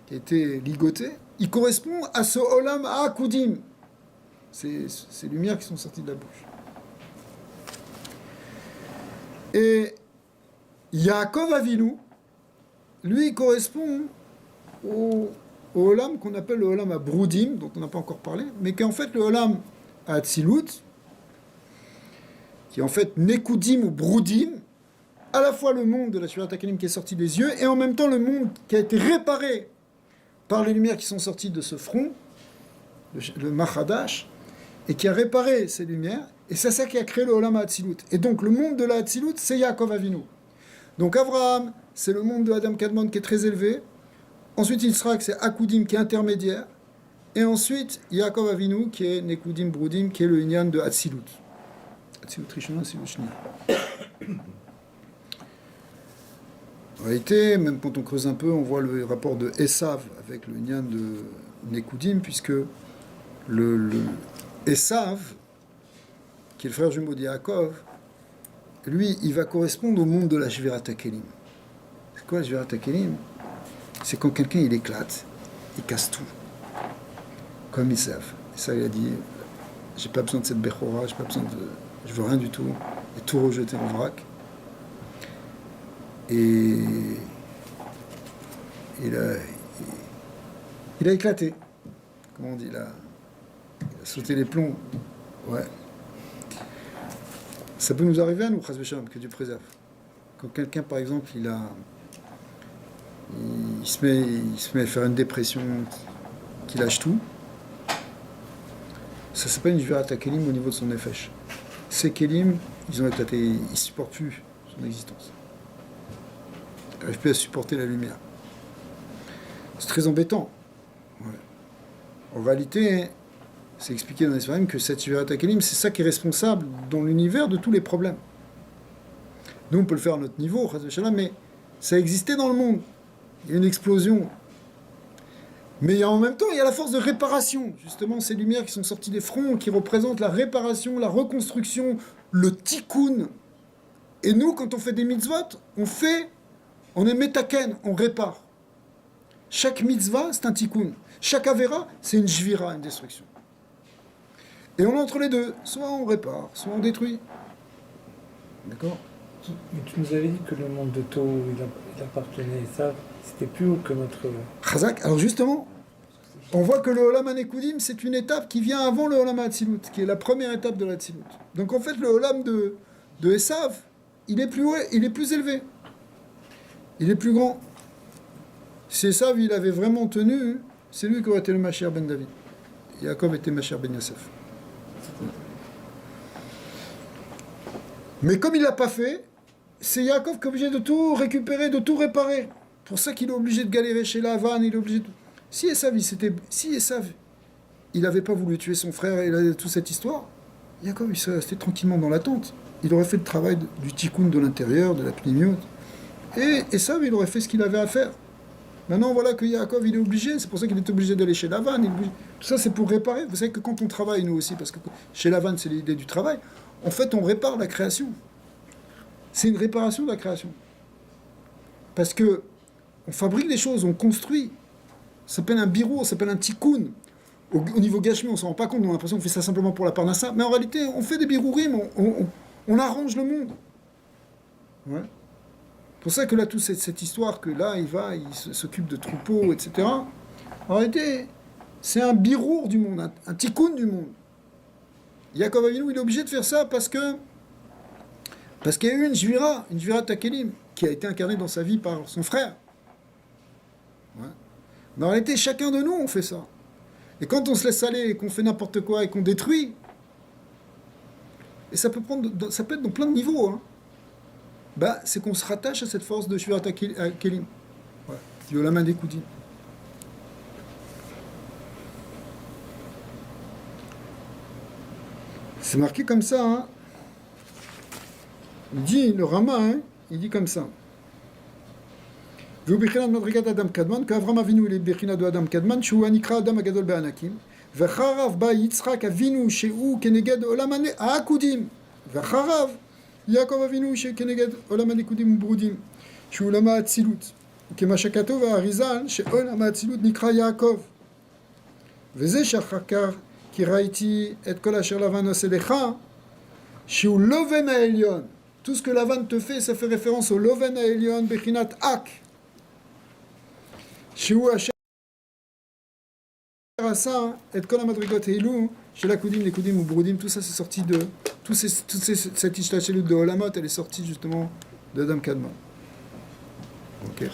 qui a été ligoté, il correspond à ce Olam HaAkudim. C'est ces lumières qui sont sorties de la bouche. Et Yaakov Avinu, lui, il correspond au Olam qu'on appelle le Olam HaBroudim, dont on n'a pas encore parlé, mais qui est en fait le Olam HaAtzilut, qui est en fait Nekudim ou Broudim, à la fois le monde de la Shvirat HaKelim qui est sorti des yeux, et en même temps le monde qui a été réparé par les lumières qui sont sorties de ce front, le Machadash, et qui a réparé ces lumières, et c'est ça qui a créé le Olam HaAtzilut. Et donc le monde de la Hatzilut, c'est Yaakov Avinu. Donc Abraham, c'est le monde de Adam Kadmon qui est très élevé. Ensuite Yitzhak, c'est Akudim qui est intermédiaire. Et ensuite Yaakov Avinu qui est Nekudim Broudim, qui est le Inyan de Hatzilut. Hatzilut Rishona, Hatzilut Shnia. En réalité, même quand on creuse un peu, on voit le rapport de Esav avec le Inyan de Nekudim, puisque le Esav, qui est le frère jumeau de Yaakov, lui, il va correspondre au monde de la Shvirat HaKelim. C'est quoi la Shvirat HaKelim? C'est quand quelqu'un, il éclate, il casse tout. Comme ils savent. Et ça, il a dit, j'ai pas besoin de cette Bechora, j'ai pas besoin de... Je veux rien du tout. Et tout rejeter en vrac. Et... Il a éclaté. Comment on dit là? Il a sauté les plombs. Ouais. Ça peut nous arriver à nous, Chas v'Shalom, que Dieu préserve. Quand quelqu'un, par exemple, il se met à faire une dépression, qu'il lâche tout, ça s'appelle une Shvirat HaKelim au niveau de son nefesh. Ces Kelim, ils ont éclaté, ils ne supportent plus son existence. Ils n'arrivent plus à supporter la lumière. C'est très embêtant. Ouais. En réalité, c'est expliqué dans l'Israël que cette Shvirat HaKelim, c'est ça qui est responsable dans l'univers de tous les problèmes. Nous, on peut le faire à notre niveau, mais ça existait dans le monde. Il y a une explosion. Mais en même temps, il y a la force de réparation. Justement, ces lumières qui sont sorties des fronts, qui représentent la réparation, la reconstruction, le tikkun. Et nous, quand on fait des mitzvot, on est metaken, on répare. Chaque mitzvah, c'est un tikkun. Chaque avera, c'est une shvira, une destruction. Et on est entre les deux. Soit on répare, soit on détruit. D'accord? Mais tu nous avais dit que le monde de Tau, il appartenait, ça, c'était plus haut que notre... Chazak. Alors justement, on voit que le Olam HaNekudim, c'est une étape qui vient avant le Olam HaAtzilut, qui est la première étape de l'Atzilut. Donc en fait, le Olam de Esav, il est plus haut, il est plus élevé. Il est plus grand. Si Esav, il avait vraiment tenu, c'est lui qui aurait été le Mashiach ben David. Yaakov était Mashiach ben Yosef. Mais comme il ne l'a pas fait, c'est Yaakov qui est obligé de tout récupérer, de tout réparer. Pour ça qu'il est obligé de galérer chez Lavan, il est obligé de... Si Esav, il n'avait pas voulu tuer son frère et il avait toute cette histoire, Yaakov, il serait resté tranquillement dans la tente. Il aurait fait le travail du tikkun de l'intérieur, de la pnimiote. Et Esav, il aurait fait ce qu'il avait à faire. Maintenant, voilà que Yaakov, il est obligé, c'est pour ça qu'il est obligé d'aller chez Lavan. Tout ça, c'est pour réparer. Vous savez que quand on travaille, nous aussi, parce que chez Lavan, c'est l'idée du travail, en fait, on répare la création. C'est une réparation de la création. Parce que on fabrique des choses, on construit. Ça s'appelle un birou, ça s'appelle un tikkun. Au niveau gashmi, on ne s'en rend pas compte, on a l'impression qu'on fait ça simplement pour la parnassa. Mais en réalité, on fait des birourim, on arrange le monde. Ouais. C'est pour ça que là, toute cette histoire que là, il s'occupe de troupeaux, etc. En réalité, c'est un birour du monde, un tikkun du monde. Yaakov Avinu, il est obligé de faire ça parce qu'il y a eu une Shvirat HaKelim, qui a été incarnée dans sa vie par son frère. Ouais. Mais en réalité, chacun de nous, on fait ça. Et quand on se laisse aller et qu'on fait n'importe quoi et qu'on détruit, et ça peut être dans plein de niveaux, hein, c'est qu'on se rattache à cette force de Shvirat HaKelim. Ouais. Du Olam HaNekudim. C'est marqué comme ça, hein. Il dit, le Rama, hein, il dit comme ça. qu'Avraham Avinu il est Bechina de Adam Kadman, שהוא הנקרא Adam הגדול בענקים, ואחריו בא יצחק אבינו שהוא כנגד עולם העקודים, ואחריו יעקב אבינו שכנגד עולם הנקודים וברודים, שהוא עולם האצילות, כמה שכתוב האריזל שעולם האצילות נקרא יעקב, וזה שאחר כך כי ראיתי את כל אשר לבן עושה לך, שהוא לובן העליון. Tout ce que Lavan te fait, ça fait référence au Loven Ha'elyon Bechinat Ak. Shehu Asher Asa et Kol HaMadrigot Heilu, chez la Koudim, les Koudim ou Broudim, tout ça c'est sorti de... Cette Ishtachelut de Olamot, elle est sortie justement d'Adam Kadman. Ok.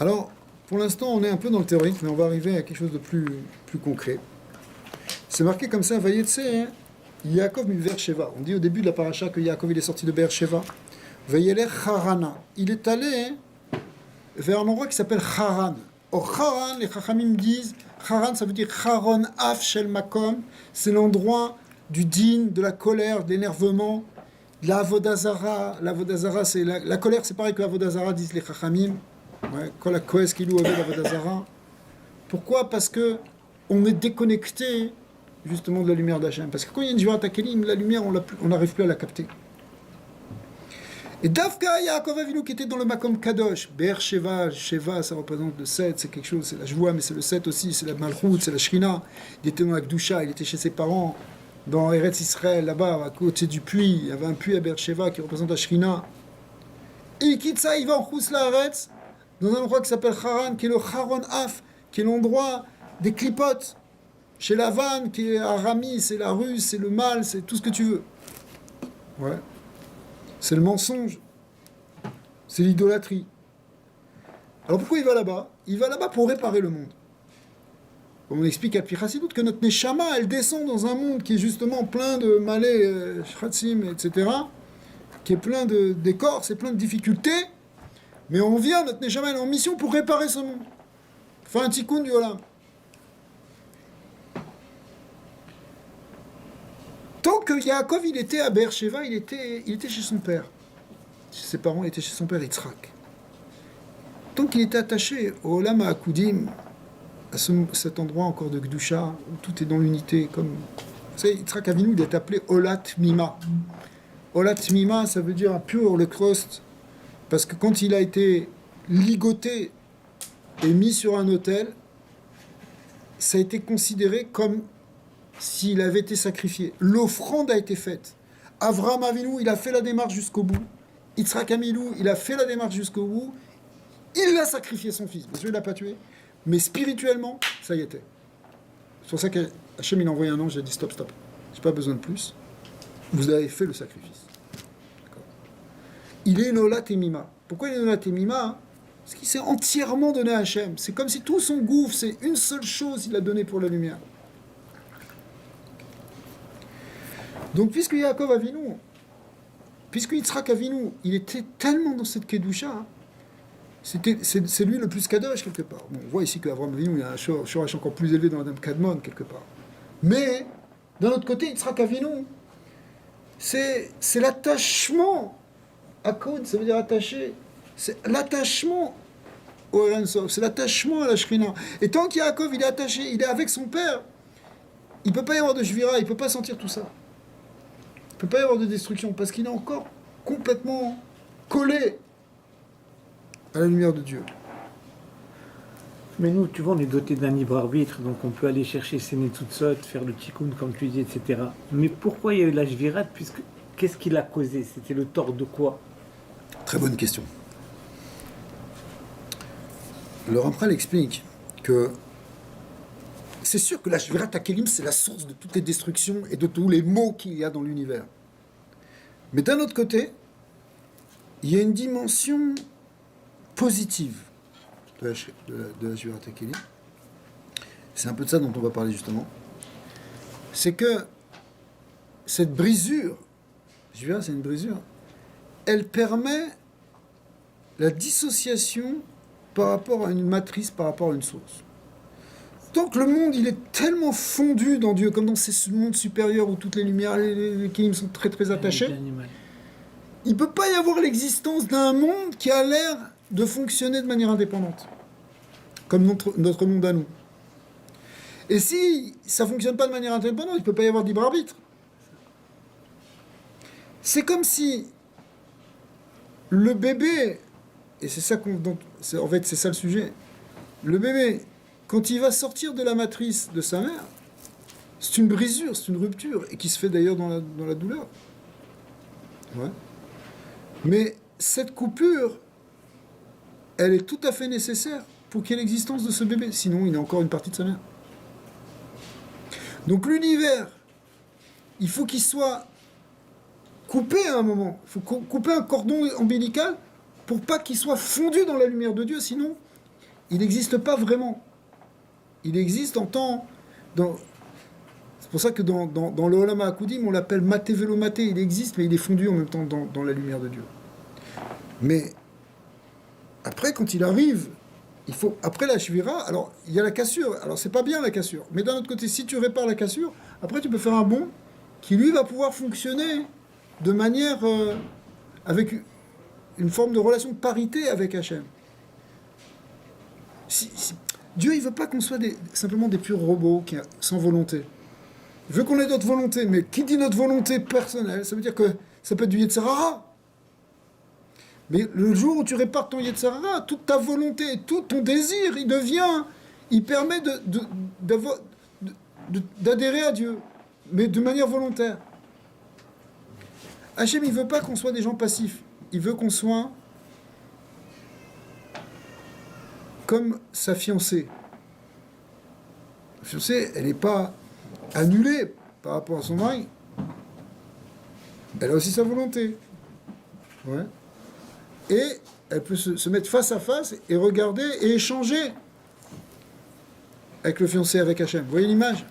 Alors, pour l'instant, on est un peu dans le théorique, mais on va arriver à quelque chose de plus concret. C'est marqué comme ça, Vayetse, hein. Yaakov mi Beersheva. On dit au début de la paracha que Yaakov il est sorti de Beersheva. Vayelech Harana. Il est allé vers un endroit qui s'appelle Haran. Or Haran, les Chachamim disent, Haran ça veut dire Haron Af Shel Makom. C'est l'endroit du din, de la colère, de l'énervement, de la Avodazara. L'Avodazara, c'est la colère, c'est pareil que l'Avodazara disent les Chachamim. Ouais, Kol HaKohes Kilu Aved Avodazara. Pourquoi? Parce que on est déconnecté justement de la lumière d'Hachem. Parce que quand il y a une Jvirat HaKelim, la lumière, on n'arrive plus à la capter. Et Davka Yaakov Avinu qui était dans le Makom Kadosh, Be'er Sheva, Sheva ça représente le 7, c'est quelque chose, c'est la joie, mais c'est le 7 aussi, c'est la Malchut, c'est la Shrina. Il était dans la Gdusha, il était chez ses parents, dans Eretz Israël, là-bas, à côté du puits, il y avait un puits à Be'er Sheva qui représente la Shrina. Et il quitte ça, il va en Chous Laaretz, dans un endroit qui s'appelle Haran, qui est le Haron Af, qui est l'endroit des clipotes. Chez la vanne, qui est Arami, c'est la ruse, c'est le mal, c'est tout ce que tu veux. Ouais. C'est le mensonge. C'est l'idolâtrie. Alors pourquoi il va là-bas? Il va là-bas pour réparer le monde. Comme on explique à Pichasidut que notre Neshama, elle descend dans un monde qui est justement plein de malais, shratzim, etc., qui est plein de décors, c'est plein de difficultés, mais on vient, notre Neshama, elle est en mission pour réparer ce monde. Faire un tikkun du Olam. Tant que Yaakov, il était à Beersheva, il était chez son père. Chez ses parents, il était chez son père Yitzhak. Tant qu'il était attaché au Olam HaAkudim, à cet endroit encore de Gdusha, où tout est dans l'unité, comme... Vous savez, Yitzhak Avinu, il est appelé Olat Mima. Olat Mima, ça veut dire un pur holocauste, parce que quand il a été ligoté et mis sur un autel, ça a été considéré comme s'il avait été sacrifié. L'offrande a été faite. Avraham Avinu, il a fait la démarche jusqu'au bout. Yitzhak Amilou, il a fait la démarche jusqu'au bout. Il a sacrifié son fils. Bien sûr, il ne l'a pas tué. Mais spirituellement, ça y était. C'est pour ça qu'Hachem, il a envoyé un ange, il a dit stop. J'ai pas besoin de plus. Vous avez fait le sacrifice. D'accord. Il est Nolat et Mima. Pourquoi il est Nolat et Mima? Parce qu'il s'est entièrement donné à Hachem. C'est comme si tout son gouffre, c'est une seule chose qu'il a donné pour la lumière. Donc, puisque Yaakov Avinu, puisque Yitzhak Avinu, il était tellement dans cette Kedusha, c'est lui le plus Kadosh, quelque part. Bon, on voit ici qu'Avraham Avinu, il a un Shorash encore plus élevé dans Adam Kadmon, quelque part. Mais, d'un autre côté, Yitzhak Avinu, c'est l'attachement à Kod, ça veut dire attaché. C'est l'attachement au Eren Sof, c'est l'attachement à la Shrina. Et tant qu'Yaakov, il est attaché, il est avec son père, il ne peut pas y avoir de Jvira, il ne peut pas sentir tout ça. Il ne peut pas y avoir de destruction, parce qu'il est encore complètement collé à la lumière de Dieu. Mais nous, tu vois, on est doté d'un libre arbitre, donc on peut aller chercher ses Netzutzot, faire le tikkun, comme tu dis, etc. Mais pourquoi il y a eu la Jvirat, puisque qu'est-ce qui l'a causé? C'était le tort de quoi? Très bonne question. Le Rampral explique que c'est sûr que la Shvirat HaKelim, c'est la source de toutes les destructions et de tous les maux qu'il y a dans l'univers. Mais d'un autre côté, il y a une dimension positive de la Shvirat HaKelim. C'est un peu de ça dont on va parler justement. C'est que cette brisure, Shvirat, c'est une brisure, elle permet la dissociation par rapport à une matrice, par rapport à une source. Donc le monde, il est tellement fondu dans Dieu, comme dans ce monde supérieur où toutes les lumières, les Kélim sont très très attachés. Il ne peut pas y avoir l'existence d'un monde qui a l'air de fonctionner de manière indépendante, comme notre monde à nous. Et si ça ne fonctionne pas de manière indépendante, il ne peut pas y avoir de libre arbitre. C'est comme si le bébé, et c'est ça en fait c'est ça le sujet, le bébé, quand il va sortir de la matrice de sa mère, c'est une brisure, c'est une rupture, et qui se fait d'ailleurs dans la douleur. Ouais. Mais cette coupure, elle est tout à fait nécessaire pour qu'il y ait l'existence de ce bébé, sinon il est encore une partie de sa mère. Donc l'univers, il faut qu'il soit coupé à un moment, il faut couper un cordon ombilical pour pas qu'il soit fondu dans la lumière de Dieu, sinon il n'existe pas vraiment. Il existe en temps... C'est pour ça que dans le Olam HaAkudim, on l'appelle Maté Velo Maté. Il existe, mais il est fondu en même temps dans la lumière de Dieu. Mais après, quand il arrive, après la Shvira, alors il y a la cassure. Alors c'est pas bien la cassure. Mais d'un autre côté, si tu répares la cassure, après tu peux faire un bond qui lui va pouvoir fonctionner de manière... avec une forme de relation de parité avec Hachem. Dieu, il ne veut pas qu'on soit simplement des purs robots sans volonté. Il veut qu'on ait notre volonté. Mais qui dit notre volonté personnelle, ça veut dire que ça peut être du Yetzer Hara. Mais le jour où tu répares ton Yetzer Hara, toute ta volonté, tout ton désir, il permet d'adhérer à Dieu, mais de manière volontaire. Hachem, il ne veut pas qu'on soit des gens passifs. Il veut qu'on soit comme sa fiancée. La fiancée, elle n'est pas annulée par rapport à son mari. Elle a aussi sa volonté. Ouais. Et elle peut se mettre face à face et regarder et échanger avec le fiancé, avec Hachem. Vous voyez l'image?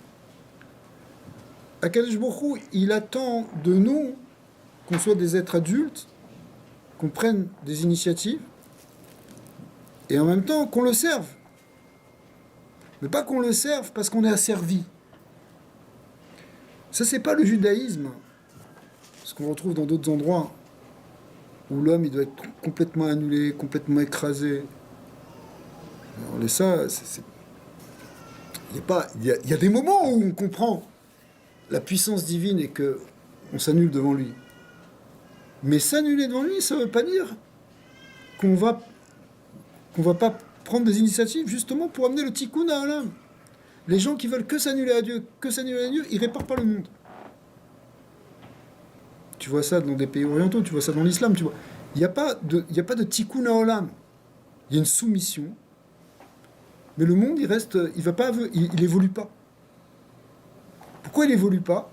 Akadosh Baruch Hu, il attend de nous qu'on soit des êtres adultes, qu'on prenne des initiatives, et en même temps qu'on le serve. Mais pas qu'on le serve parce qu'on est asservi. Ça, c'est pas le judaïsme, ce qu'on retrouve dans d'autres endroits, où l'homme il doit être complètement annulé, complètement écrasé. Alors, ça, il y a des moments où on comprend la puissance divine et que on s'annule devant lui. Mais s'annuler devant lui, ça ne veut pas dire qu'on va pas prendre des initiatives justement pour amener le tikkun à l'homme. Les gens qui veulent que s'annuler à Dieu, ils réparent pas le monde. Tu vois ça dans des pays orientaux, tu vois ça dans l'islam, tu vois. Il n'y a pas de tikkun à olam. Il y a une soumission. Mais le monde, il évolue pas. Pourquoi il évolue pas?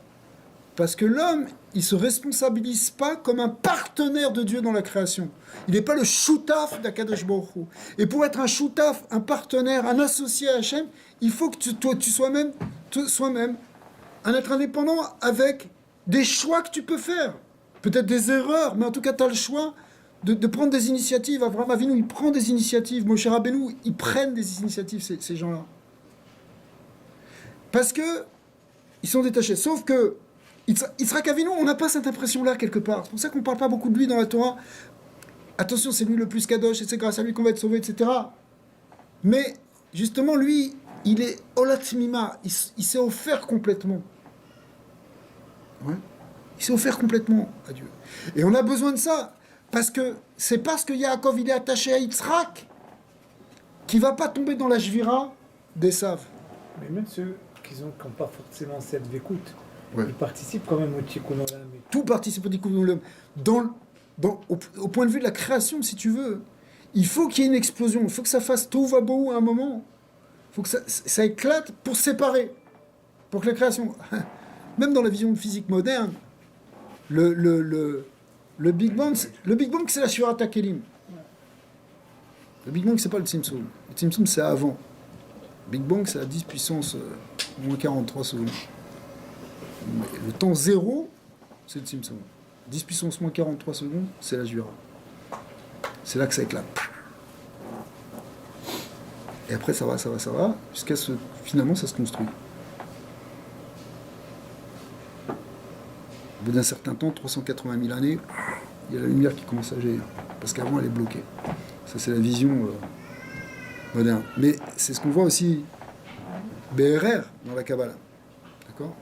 Parce que l'homme, il se responsabilise pas comme un partenaire de Dieu dans la création. Il n'est pas le shoutaf d'Akadosh Baruch Hu. Et pour être un shoutaf, un partenaire, un associé à Hachem, il faut que tu sois même un être indépendant avec des choix que tu peux faire. Peut-être des erreurs, mais en tout cas, tu as le choix de prendre des initiatives. Abraham Avinu, il prend des initiatives. Moshe Rabbeinu, ils prennent des initiatives, ces gens-là. Parce que ils sont détachés. Sauf que Yitzhak Avinu, on n'a pas cette impression-là quelque part. C'est pour ça qu'on ne parle pas beaucoup de lui dans la Torah. Attention, c'est lui le plus kadosh, et c'est grâce à lui qu'on va être sauvé, etc. Mais justement, lui, il est olatzmima, il s'est offert complètement. Ouais. Il s'est offert complètement à Dieu. Et on a besoin de ça, parce que c'est parce que Yaakov, il est attaché à Yitzhak, qu'il ne va pas tomber dans la jvira d'Esav. Mais même ceux qui n'ont pas forcément cette vécoute, ouais. Ils participent quand même au tikkun olam. Tout participe au tikkun olam. Au point de vue de la création, si tu veux, il faut qu'il y ait une explosion. Il faut que ça fasse tohu vabohu à un moment. Il faut que ça éclate pour séparer. Pour que la création... Même dans la vision de physique moderne, le Big Bang, c'est la Shurat Kelim. Le Big Bang, c'est pas le Tzimtzum. Le Tzimtzum, c'est avant. Big Bang, c'est à 10 puissance moins 43 secondes. Le temps zéro, c'est le Tzimtzum. 10 puissance moins 43 secondes, c'est la Jura. C'est là que ça éclate. Et après, ça va, jusqu'à finalement, ça se construit. Au bout d'un certain temps, 380 000 années, il y a la lumière qui commence à jaillir. Parce qu'avant, elle est bloquée. Ça, c'est la vision moderne. Mais c'est ce qu'on voit aussi BRR dans la Kabbalah. D'accord ?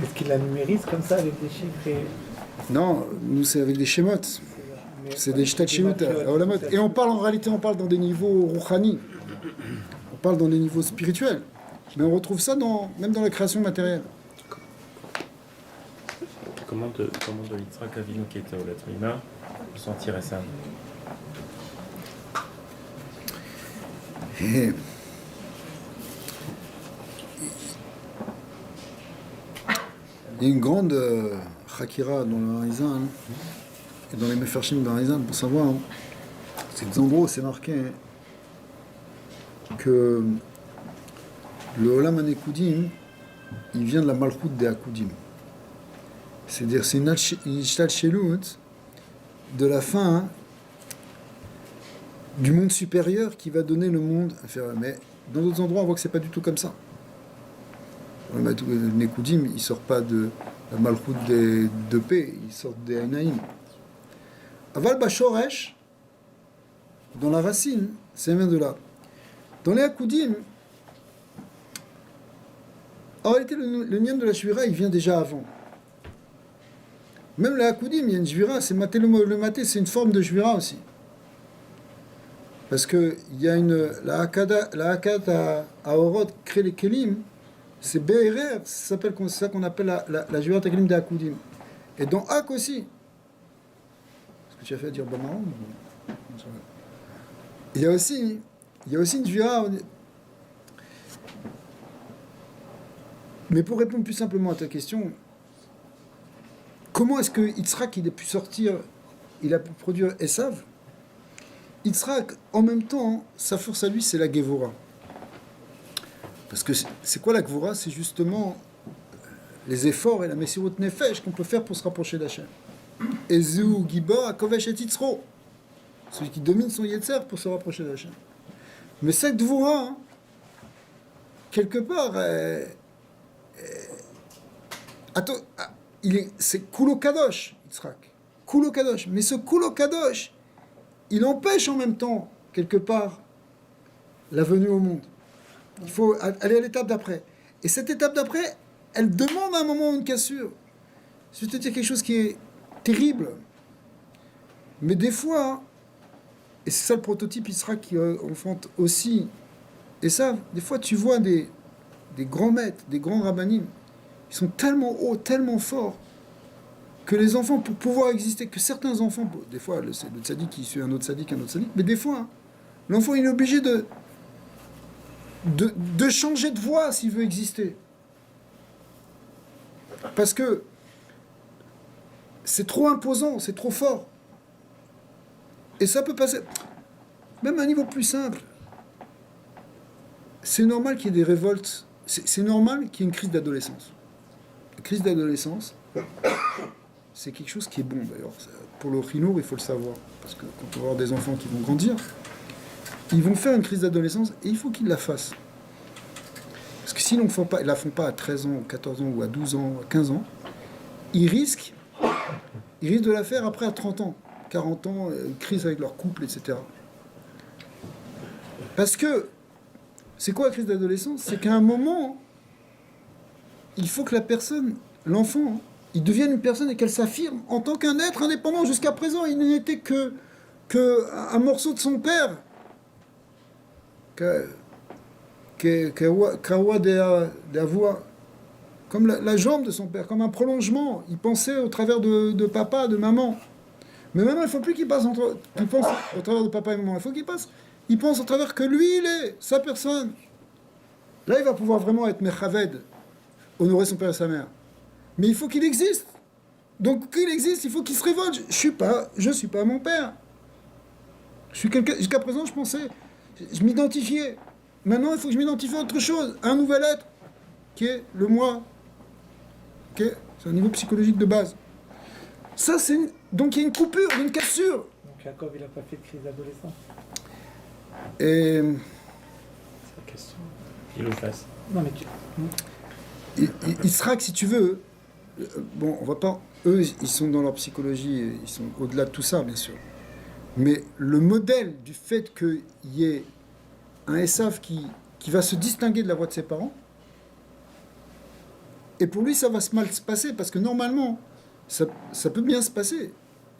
Est-ce qu'il la numérise comme ça avec des chiffres et... Non, nous, c'est avec des schémotes. C'est des shtat shemot à Olamot. Et en réalité, on parle dans des niveaux rouhani. On parle dans des niveaux spirituels. Mais on retrouve ça même dans la création matérielle. Comment de Yitzhak Avinu qui était au Lettre Mima sentirait ça? Et... il y a une grande Chakira dans le Harizan, et dans les Mefarshim de Harizan, pour savoir, c'est des endroits où c'est marqué que le Olam Anekudim, il vient de la Malchut des Akudim. C'est-à-dire, c'est une Ishtalchelut de la fin du monde supérieur qui va donner le monde inférieur. Mais dans d'autres endroits, on voit que c'est pas du tout comme ça. Le Nekudim, il sort pas de la Malchut des 2P, il sort des Anaïm. Aval Bashoresh, dans la racine, ça vient de là. Dans les Akudim, En réalité, le nian de la shvira, il vient déjà avant. Même la Hakudim, il y a une shvira, c'est maté le maté, c'est une forme de shvira aussi. Parce que il y a la Hakad à Orod crée les Kelim, c'est BRR, c'est ça qu'on appelle la shvira Kelim de Hakudim. Et dans Hak aussi. Est-ce que tu as fait à dire Bamaron? Il y a aussi une shvira. Mais pour répondre plus simplement à ta question, comment est-ce que Yitzhak il a pu sortir, il a pu produire Esav? Yitzhak, en même temps, sa force à lui, c'est la Gevora. Parce que c'est quoi la Gevora? C'est justement les efforts et la Messirut Nefesh qu'on peut faire pour se rapprocher d'Hachem. Ezu, Gibor, Akovesh et Yitzro. Celui qui domine son Yetzer pour se rapprocher d'Hachem. Mais cette Gevora, hein, quelque part, attends, c'est Kulo Kadosh, Yitzhak. Kulo Kadosh. Mais ce Kulo Kadosh, il empêche en même temps, quelque part, la venue au monde. Il faut aller à l'étape d'après. Et cette étape d'après, elle demande à un moment une cassure. Je vais te dire quelque chose qui est terrible. Mais des fois, et c'est ça le prototype Yitzhak qui enfante aussi, et ça, des fois tu vois des grands maîtres, des grands rabbanim, ils sont tellement hauts, tellement forts, que les enfants, pour pouvoir exister, que certains enfants, des fois, c'est le tzaddik qui suit un autre tzaddik, mais des fois, hein, l'enfant, il est obligé de changer de voie s'il veut exister. Parce que c'est trop imposant, c'est trop fort. Et ça peut passer, même à un niveau plus simple. C'est normal qu'il y ait des révoltes, c'est normal qu'il y ait une crise d'adolescence. La crise d'adolescence, c'est quelque chose qui est bon d'ailleurs. Pour le chinour, il faut le savoir. Parce que quand on va avoir des enfants qui vont grandir, ils vont faire une crise d'adolescence et il faut qu'ils la fassent. Parce que s'ils ne la font pas à 13 ans, 14 ans, ou à 12 ans, à 15 ans, ils risquent de la faire après à 30 ans, 40 ans, crise avec leur couple, etc. Parce que, c'est quoi la crise d'adolescence? C'est qu'à un moment, il faut que la personne, l'enfant, il devienne une personne et qu'elle s'affirme en tant qu'un être indépendant. Jusqu'à présent, il n'était que un morceau de son père. Kawa d'avoua. Comme la jambe de son père, comme un prolongement. Il pensait au travers de papa, de maman. Mais maintenant, il ne faut plus qu'il pense au travers de papa et maman. Il faut il pense au travers que lui, il est, sa personne. Là, il va pouvoir vraiment être Mechaved, honorer son père et sa mère. Mais il faut qu'il existe. Donc, qu'il existe, il faut qu'il se révolte. Je suis pas mon père. Je suis quelqu'un. Jusqu'à présent, je pensais, je m'identifiais. Maintenant, il faut que je m'identifie à autre chose, à un nouvel être, qui est le moi. C'est un niveau psychologique de base. Ça, donc il y a une coupure, une cassure. Donc Yaakov, il n'a pas fait de crise d'adolescence. Et C'est la question. Il le fasse. Non, mais il sera que si tu veux, bon, on va pas. Eux, ils sont dans leur psychologie, ils sont au-delà de tout ça, bien sûr. Mais le modèle du fait qu'il y ait un Esav qui va se distinguer de la voix de ses parents, et pour lui, ça va mal se passer, parce que normalement, ça peut bien se passer.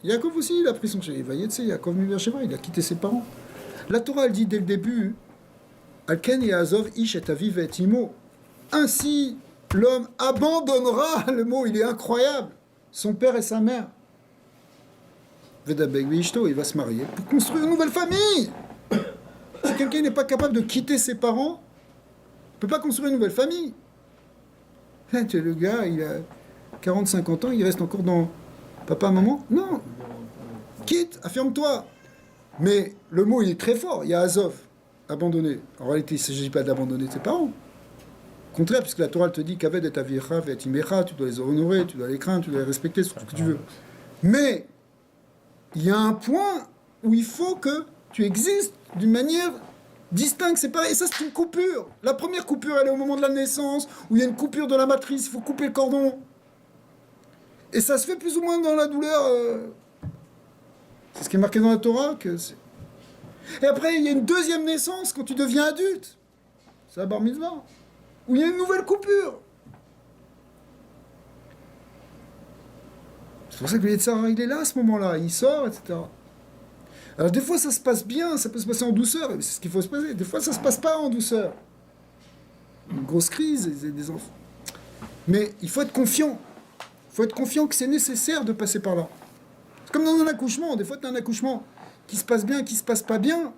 Yaakov aussi, il a pris son chemin. Yaakov Miversheva, il a quitté ses parents. La Torah, elle dit dès le début, Alken et Azov ish et aviv et imo. Ainsi, l'homme abandonnera, le mot, il est incroyable, son père et sa mère. Vedabeg Vishto, il va se marier pour construire une nouvelle famille. Si quelqu'un n'est pas capable de quitter ses parents, il ne peut pas construire une nouvelle famille. Tu es le gars, il a 40-50 ans, il reste encore dans papa, maman. Non. Quitte, affirme-toi. Mais le mot, il est très fort. Il y a Azov, abandonné. En réalité, il ne s'agit pas d'abandonner tes parents. Au contraire, puisque la Torah te dit qu'aved et avicha et imecha, tu dois les honorer, tu dois les craindre, tu dois les respecter, c'est tout ce que tu veux. Mais il y a un point où il faut que tu existes d'une manière distincte, séparée. Et ça, c'est une coupure. La première coupure, elle est au moment de la naissance, où il y a une coupure de la matrice, il faut couper le cordon. Et ça se fait plus ou moins dans la douleur. C'est ce qui est marqué dans la Torah. Et après, il y a une deuxième naissance quand tu deviens adulte. C'est la bar mitzvah. Où il y a une nouvelle coupure. C'est pour ça que le Yetzirah, il est là à ce moment-là, il sort, etc. Alors des fois ça se passe bien, ça peut se passer en douceur, c'est ce qu'il faut se passer. Des fois ça se passe pas en douceur. Une grosse crise, des enfants. Mais il faut être confiant. Il faut être confiant que c'est nécessaire de passer par là. C'est comme dans un accouchement, des fois tu as un accouchement qui se passe bien, qui se passe pas bien.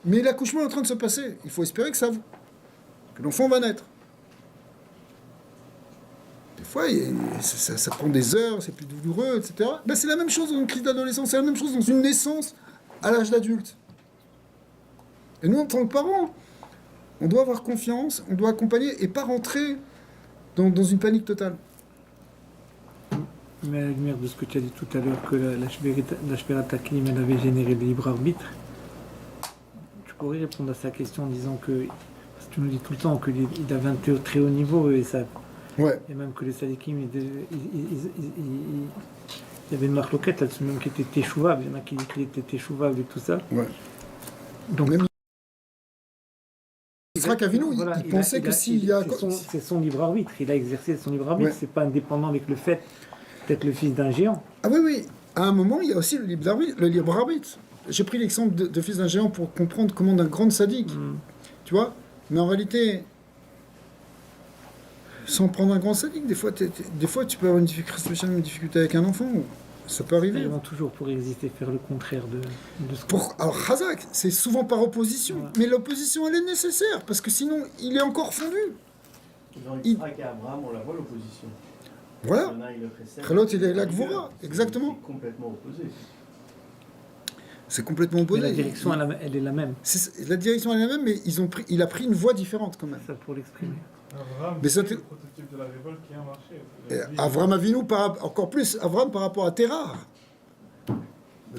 Mais l'accouchement est en train de se passer. Il faut espérer que l'enfant va naître. Des fois, ça prend des heures, c'est plus douloureux, etc. Ben, c'est la même chose dans une crise d'adolescence, c'est la même chose dans une naissance à l'âge d'adulte. Et nous, en tant que parents, on doit avoir confiance, on doit accompagner et pas rentrer dans une panique totale. Mais à la lumière de ce que tu as dit tout à l'heure, que la Shverat Hakelim, elle avait généré le libre arbitre, tu pourrais répondre à sa question en disant que, parce que tu nous dis tout le temps qu'il avait un très haut niveau, et ça... Ouais. Et même que les sadikim, il y avait une marloquette là-dessus, même qui était téchouvable. Il y en a qui disent qu'il était téchouvable et tout ça. Ouais. Donc, même Yitzhak Avinu, voilà, il pensait que s'il y a... C'est son libre arbitre. Il a exercé son libre arbitre. Ouais. C'est pas indépendant avec le fait d'être le fils d'un géant. Ah oui, oui. À un moment, il y a aussi le libre arbitre. J'ai pris l'exemple de fils d'un géant pour comprendre comment d'un grand sadique. Tu vois. Mais en réalité... Sans prendre un grand sadique, des fois tu peux avoir une difficulté avec un enfant. Ça peut arriver. Ils vont toujours pour exister, faire le contraire de ce Alors, Khazak, c'est souvent par opposition. Ouais. Mais l'opposition, elle est nécessaire, parce que sinon, il est encore fondu. Dans Yitzhak et Abraham, on la voit l'opposition. Voilà. L'autre, il est la Gvora, exactement. C'est complètement opposé. C'est complètement opposé. Mais la direction, elle est la même. La direction, elle est la même, mais il a pris une voie différente, quand même. Ça, pour l'exprimer. Avraham, mais c'est le prototype de la révolte qui a marché. Avraham Avinu, encore plus, Avraham par rapport à Terrar.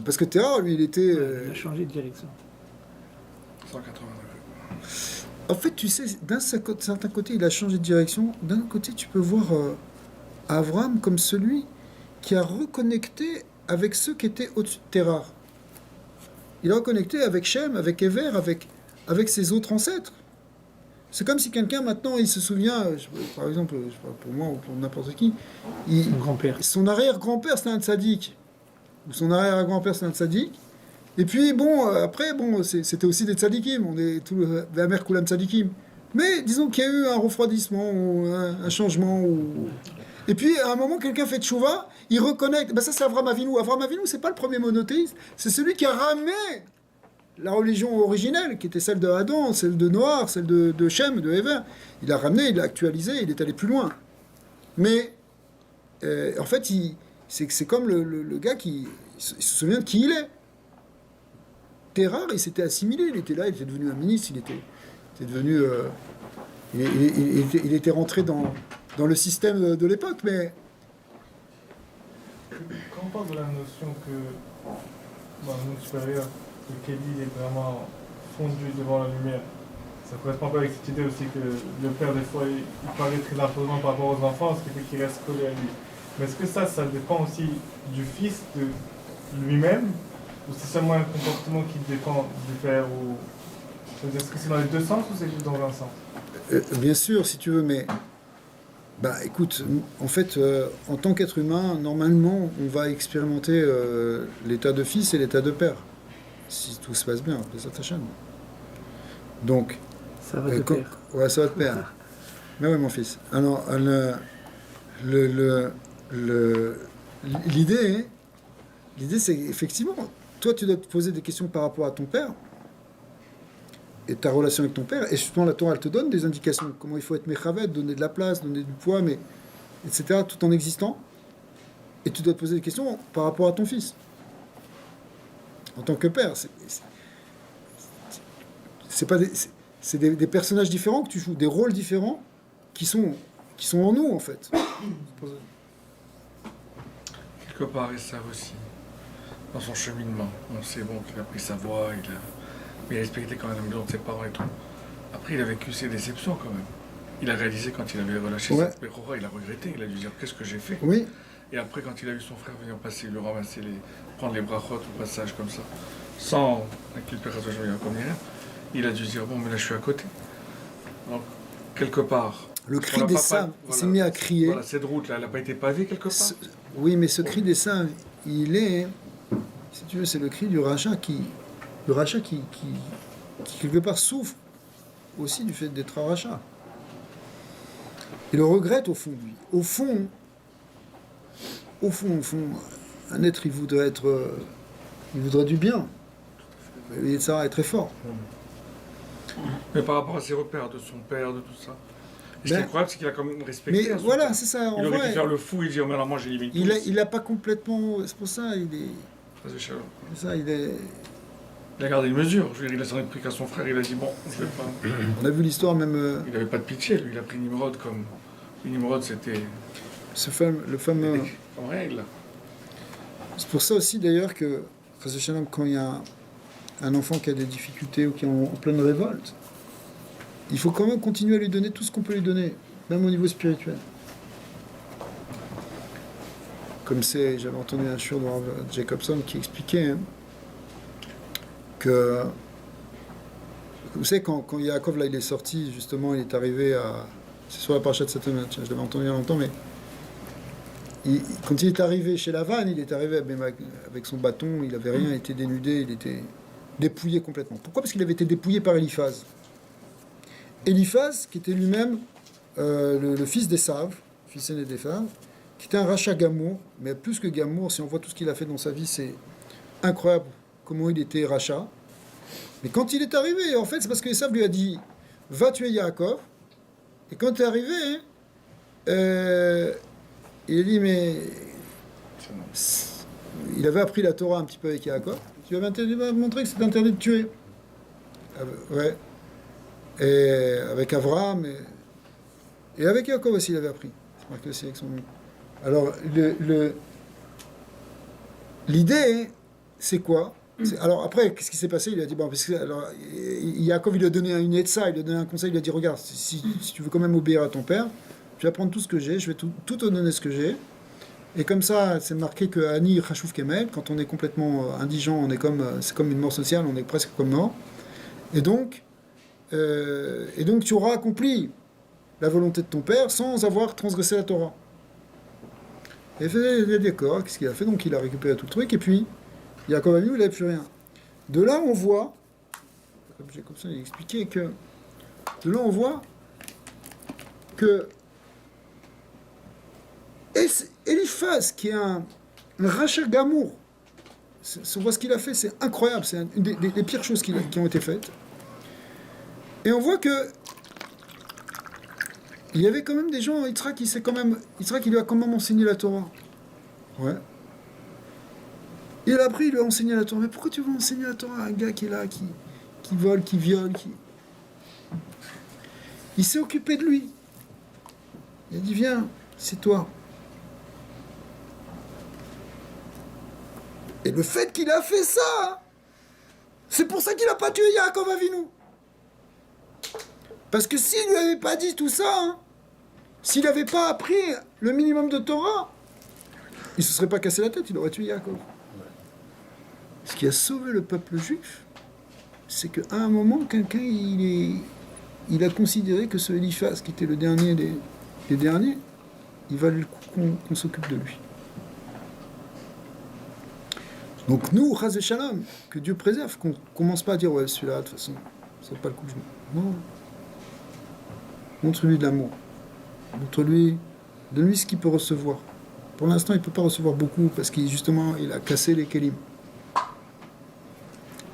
Parce que Terrar, lui, il était... Il a changé de direction. 180 degrés. En fait, tu sais, d'un certain côté, il a changé de direction. D'un autre côté, tu peux voir Avraham comme celui qui a reconnecté avec ceux qui étaient au-dessus de Terrar. Il a reconnecté avec Shem, avec Ever, avec ses autres ancêtres. C'est comme si quelqu'un, maintenant, il se souvient, par exemple, pour moi ou pour n'importe qui, son grand-père. Son arrière-grand-père, c'était un tzaddik. Ou son arrière-grand-père, c'était un tzaddik. Et puis, bon, après, bon, c'était aussi des tzaddikim. On est tout le Vamer Kulam tzaddikim. Mais disons qu'il y a eu un refroidissement, ou un changement. Et puis, à un moment, quelqu'un fait tchouva, il reconnecte. Ben ça, c'est Avraham Avinu. Avraham Avinu, c'est pas le premier monothéiste. C'est celui qui a ramené la religion originelle, qui était celle de Adam, celle de Noir, celle de Shem, de Ever. Il l'a ramené, il l'a actualisé, il est allé plus loin. Mais, en fait, c'est comme le gars qui se souvient de qui il est. Terrar, il s'était assimilé, il était là, il était devenu un ministre, il était devenu... il était rentré dans le système de l'époque, mais... Quand on parle de la notion que le monde supérieur, le Kéli est vraiment fondu devant la lumière, ça correspond un peu avec cette idée aussi que le père, des fois, il paraît très imposant par rapport aux enfants, ce qui fait qu'il reste collé à lui. Mais est-ce que ça dépend aussi du fils, de lui-même, ou c'est seulement un comportement qui dépend du père ou... Est-ce que c'est dans les deux sens ou c'est juste dans un sens? Bien sûr, si tu veux, mais... Bah écoute, en fait, en tant qu'être humain, normalement, on va expérimenter l'état de fils et l'état de père. Si tout se passe bien, ça t'achète. Donc... Ça va de père. Ouais, ça va de père. Mais oui, mon fils. Alors, l'idée, c'est effectivement, toi, tu dois te poser des questions par rapport à ton père et ta relation avec ton père. Et justement, la Torah, elle te donne des indications. Comment il faut être mechavet, donner de la place, donner du poids, etc., tout en existant. Et tu dois te poser des questions par rapport à ton fils. En tant que père, c'est des personnages différents que tu joues, des rôles différents qui sont en nous, en fait. Quelque part, ils savent aussi, dans son cheminement. On sait bon qu'il a pris sa voie, mais il a respecté quand même la maison de ses parents et tout. Après, il a vécu ses déceptions quand même. Il a réalisé quand il avait relâché cette Bechora, il a regretté, il a dû dire qu'est-ce que j'ai fait. Oui. Et après, quand il a vu son frère venir passer, le ramasser, prendre les brachot au passage comme ça, sans inculper comme rien, il a dû se dire bon, mais là je suis à côté. Donc, quelque part. Le On cri l'a des pas- saints, il voilà. s'est mis à crier. Voilà, cette route-là, elle n'a pas été pavée quelque part. Oui, mais ce cri des saints, il est, si tu veux, c'est le cri du rachat qui quelque part souffre aussi du fait d'être un rachat. Il le regrette au fond de lui. Au fond, un être, il voudrait du bien. Et ça est très fort. Mais par rapport à ses repères, de son père, de tout ça. Et ce qui Ben, est incroyable, c'est qu'il a quand même respecté. Mais à son voilà, père. c'est ça. En Il aurait vrai, pu faire le fou et dire, mais alors moi j'ai limité. il a pas complètement. C'est pour ça, il est. C'est ça, il est. Il a gardé une mesure. Je veux dire, il a s'en est pris qu'à son frère. Il a dit, bon, je vais pas. On a vu l'histoire même. Il n'avait pas de pitié, lui. Il a pris Nimrod comme. Nimrod, c'était. Le fameux. Comme règle. C'est pour ça aussi d'ailleurs que, quand il y a un enfant qui a des difficultés ou qui est en pleine révolte, il faut quand même continuer à lui donner tout ce qu'on peut lui donner, même au niveau spirituel. Comme j'avais entendu un shiur de Rav Jacobson qui expliquait que, vous savez, quand Yaakov là, il est sorti, justement, il est arrivé à, c'est sur la parasha de Satan, je l'avais entendu il y a longtemps, mais quand il est arrivé chez Lavan, il est arrivé même avec son bâton, il n'avait rien été dénudé, il était dépouillé complètement. Pourquoi ? Parce qu'il avait été dépouillé par Eliphaz. Eliphaz, qui était lui-même le fils d'Esav, fils aîné d'Esav, qui était un rachat Gamour, mais plus que Gamour, si on voit tout ce qu'il a fait dans sa vie, c'est incroyable comment il était rachat. Mais quand il est arrivé, en fait, c'est parce que Esav lui a dit « Va tuer Yaakov », et quand tu es arrivé, il a dit, mais il avait appris la Torah un petit peu avec Yaakov. Tu avais montré que c'était interdit de tuer. Ouais. Et avec Avraham et avec Yaakov aussi, il avait appris. C'est marqué aussi avec son nom. Alors, l'idée, c'est quoi ? Alors après, qu'est-ce qui s'est passé ? Il a dit, bon, parce que, alors, Yaakov, il lui a donné une etza, il lui a donné un conseil, il lui a dit, regarde, si tu veux quand même obéir à ton père, je vais prendre tout ce que j'ai, je vais tout te donner ce que j'ai. Et comme ça, c'est marqué que Ani Chachouf Kemel, quand on est complètement indigent, c'est comme une mort sociale, on est presque comme mort. Et donc tu auras accompli la volonté de ton père sans avoir transgressé la Torah. Et il a dit d'accord, qu'est-ce qu'il a fait ? Donc il a récupéré tout le truc, et puis Yaakov Avinu, il n'avait plus rien. De là, on voit, comme ça, il a expliqué que, de là, on voit que Eliphaz, qui est un rachat Gamour, on voit ce qu'il a fait, c'est incroyable, c'est une des pires choses qui ont été faites. Et on voit que il y avait quand même des gens, Yitzhak, il lui a quand même enseigné la Torah. Ouais. Il a appris, il lui a enseigné la Torah. Mais pourquoi tu veux enseigner la Torah à un gars qui est là, qui vole, qui viole, Il s'est occupé de lui. Il a dit, viens, c'est toi. Et le fait qu'il a fait ça, c'est pour ça qu'il n'a pas tué Yaakov Avinu. Parce que s'il lui avait pas dit tout ça, s'il n'avait pas appris le minimum de Torah, il ne se serait pas cassé la tête, il aurait tué Yaakov. Ce qui a sauvé le peuple juif, c'est qu'à un moment, quelqu'un, il a considéré que ce Eliphaz, qui était le dernier des derniers, il valait le coup qu'on s'occupe de lui. Donc nous, Chas v'Shalom, que Dieu préserve, qu'on ne commence pas à dire, ouais, celui-là, de toute façon, ça vaut pas le coup que je... Non. Montre-lui de l'amour. Montre-lui, donne-lui ce qu'il peut recevoir. Pour l'instant, il ne peut pas recevoir beaucoup, parce qu'il a cassé les kelim.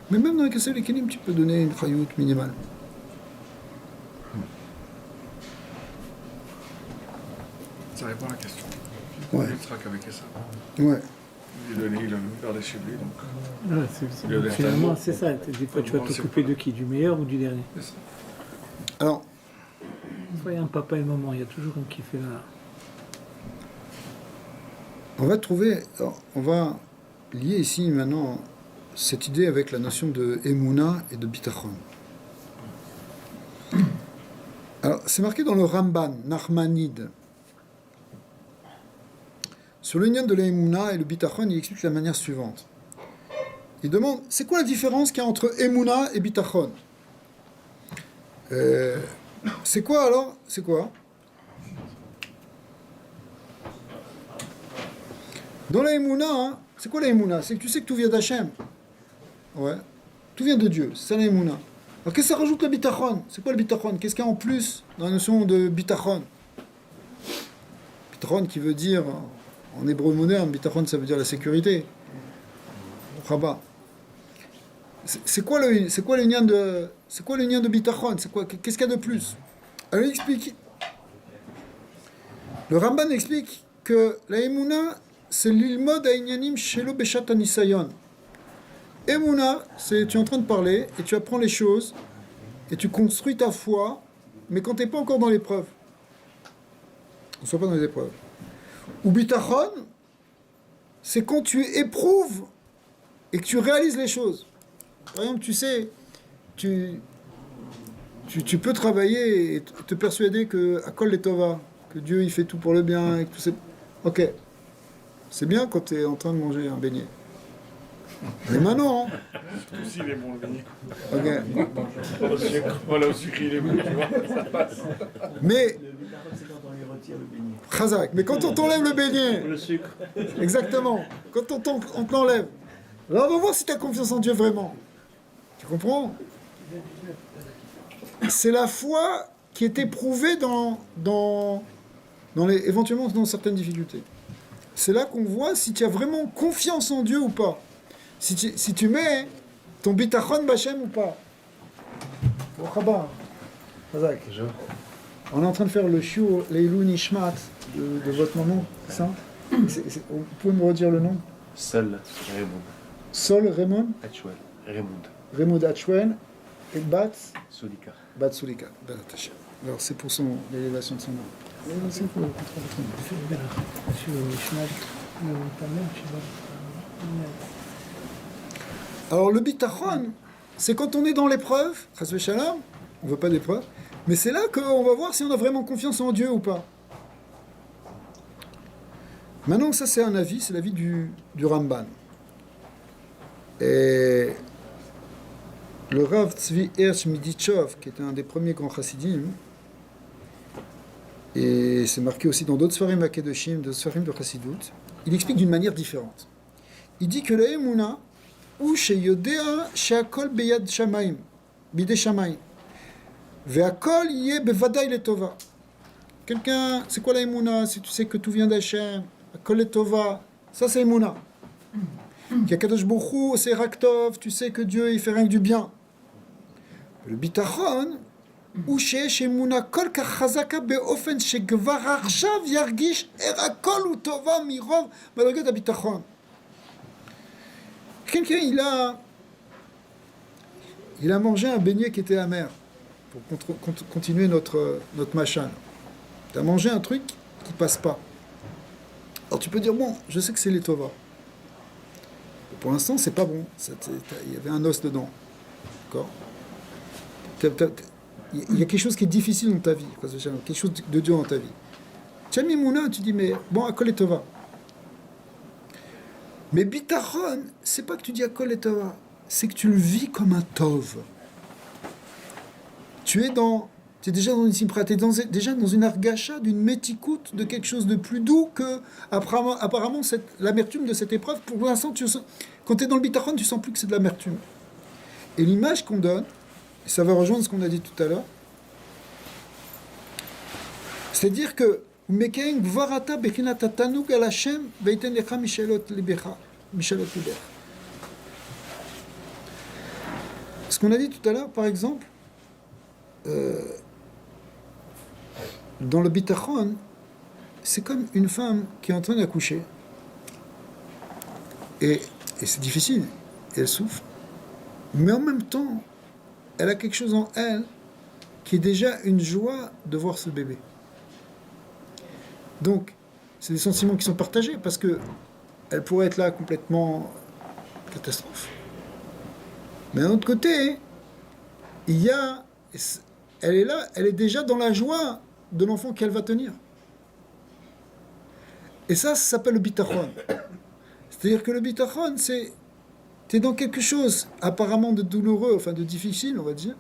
Mais même dans les casser les kelim, tu peux donner une chayout minimale. Ça répond à la question. Ouais. Il sera qu'avec ça. Ouais. Il a gardé chez lui, donc. Ouais, finalement, c'est ça. Des fois, tu vas t'occuper de qui ? Du meilleur ou du dernier ? C'est ça. Alors, il y a un papa et une maman, il y a toujours un qui fait là. on va lier ici maintenant cette idée avec la notion de Emouna et de Bitachon. Alors, c'est marqué dans le Ramban, Nachmanide. Sur l'union de l'Emouna et le Bitachon, il explique de la manière suivante. Il demande, c'est quoi la différence qu'il y a entre Emouna et Bitachon ? C'est quoi alors? C'est quoi? Dans la Emouna, hein, c'est quoi la Emouna? C'est que tu sais que tout vient d'Hachem. Ouais. Tout vient de Dieu. C'est ça la Emouna. Alors qu'est-ce que ça rajoute le bitachon? C'est quoi le bitachon? Qu'est-ce qu'il y a en plus dans la notion de bitachon? Bitachon qui veut dire, en hébreu moderne, bitachon ça veut dire la sécurité. Rabat. C'est quoi l'union de bitachon? Qu'est-ce qu'il y a de plus? Alors il explique. Le Ramban explique que la Emouna, c'est l'ilmod ha'inyanim shelo beshat hanisayon. Emouna, c'est tu es en train de parler et tu apprends les choses et tu construis ta foi, mais quand tu n'es pas encore dans l'épreuve. On ne soit pas dans les épreuves. Ou bitachon, c'est quand tu éprouves et que tu réalises les choses. Par exemple, tu sais, tu peux travailler et te persuader que Akol Letova, que Dieu il fait tout pour le bien et que tout c'est. Ok. C'est bien quand tu es en train de manger un beignet. Mais maintenant, hein. Aussi, il est bon, le beignet. Ok. Voilà, au sucre, il est bon, tu vois, ça passe. Mais, Le bitachon, c'est quand on lui retire le beignet. Khazak, mais quand on t'enlève le beignet, Le sucre. exactement, quand on te l'enlève, là on va voir si tu as confiance en Dieu vraiment. Tu comprends? C'est la foi qui est éprouvée éventuellement dans certaines difficultés. C'est là qu'on voit si tu as vraiment confiance en Dieu ou pas. Si tu mets ton bitachon bachem ou pas. Bon, Rabat, Khazak. On est en train de faire le shiur Leilou Nishmat de votre maman, c'est ça? Vous pouvez me redire le nom? Seul Raymond. Sol Raymond, Hatchwell. Raymond. Raymond Hatchwell et Bat Soudika. Sulika. Ben attaché. Alors c'est pour l'élévation de son nom. C'est pour le contrôle de son nom. Alors le bitachon, c'est quand on est dans l'épreuve, chas v'shalom, on veut pas d'épreuve, mais c'est là qu'on va voir si on a vraiment confiance en Dieu ou pas. Maintenant, ça c'est un avis, c'est l'avis du Ramban. Et le Rav Tzvi Hersh Midichov, qui était un des premiers grands chassidim, et c'est marqué aussi dans d'autres Sfarim Akedoshim, d'autres Sfarim de Chassidut, il explique d'une manière différente. Il dit que la Emouna, ou sheyodea she'akol beyad shamayim, bidei shamayim, ve'akol yeh bevadai letova. Quelqu'un, c'est quoi la Emouna? Si tu sais que tout vient d'Hachem, akol letova, ça c'est Emouna. Qu'Akadosh Baruch Hu, c'est Raktov, tu sais que Dieu il fait rien que du bien. Le bitachon, הוא שיש אמונה כל כך חזקה באופן שכבר עכשיו ירגיש איך הכל הוא טובה מרוב מדרגת הביטחון. Quelqu'un, il a mangé un beignet qui était amer, pour continuer notre machin. Tu as mangé un truc qui passe pas. Alors tu peux dire, bon, je sais que c'est les tova. Pour l'instant, c'est pas bon. Il y avait un os dedans. D'accord? Il y a quelque chose qui est difficile dans ta vie, quelque chose de dur dans ta vie. Tu as mis mouna, tu dis, mais bon, akol et tova. Mais bitachon, c'est pas que tu dis akol et tova, c'est que tu le vis comme un tov. Tu es déjà dans une simpra, tu es déjà dans une argacha, d'une métikoute, de quelque chose de plus doux que, apparemment, l'amertume de cette épreuve. Pour l'instant, quand tu es dans le bitachon, tu sens plus que c'est de l'amertume. Et l'image qu'on donne, et ça va rejoindre ce qu'on a dit tout à l'heure, c'est-à-dire que ce qu'on a dit tout à l'heure, par exemple, dans le bitachon, c'est comme une femme qui est en train d'accoucher. Et c'est difficile, et elle souffre. Mais en même temps, elle a quelque chose en elle qui est déjà une joie de voir ce bébé. Donc, c'est des sentiments qui sont partagés parce que elle pourrait être là complètement catastrophe. Mais d'un autre côté, elle est là, elle est déjà dans la joie de l'enfant qu'elle va tenir. Et ça s'appelle le bitachon. C'est-à-dire que le bitachon, tu es dans quelque chose apparemment de douloureux, enfin de difficile, on va dire.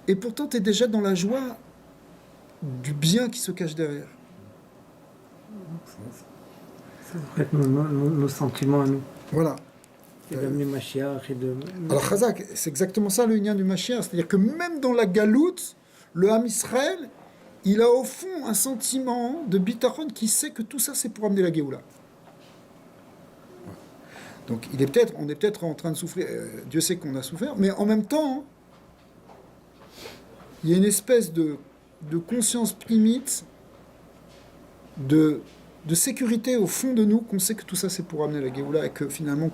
et pourtant tu es déjà dans la joie du bien qui se cache derrière. Ça devrait être nos sentiments à nous. Voilà. Et d'amener Mashiach et de... Alors Chazak, c'est exactement ça le lien du Mashiach, c'est-à-dire que même dans la galoute, le Ham Israël, il a au fond un sentiment de bitachon qui sait que tout ça c'est pour amener la Géoula. Donc on est peut-être en train de souffrir, Dieu sait qu'on a souffert, mais en même temps, il y a une espèce de conscience primite, de sécurité au fond de nous, qu'on sait que tout ça c'est pour amener la Géoula et que finalement,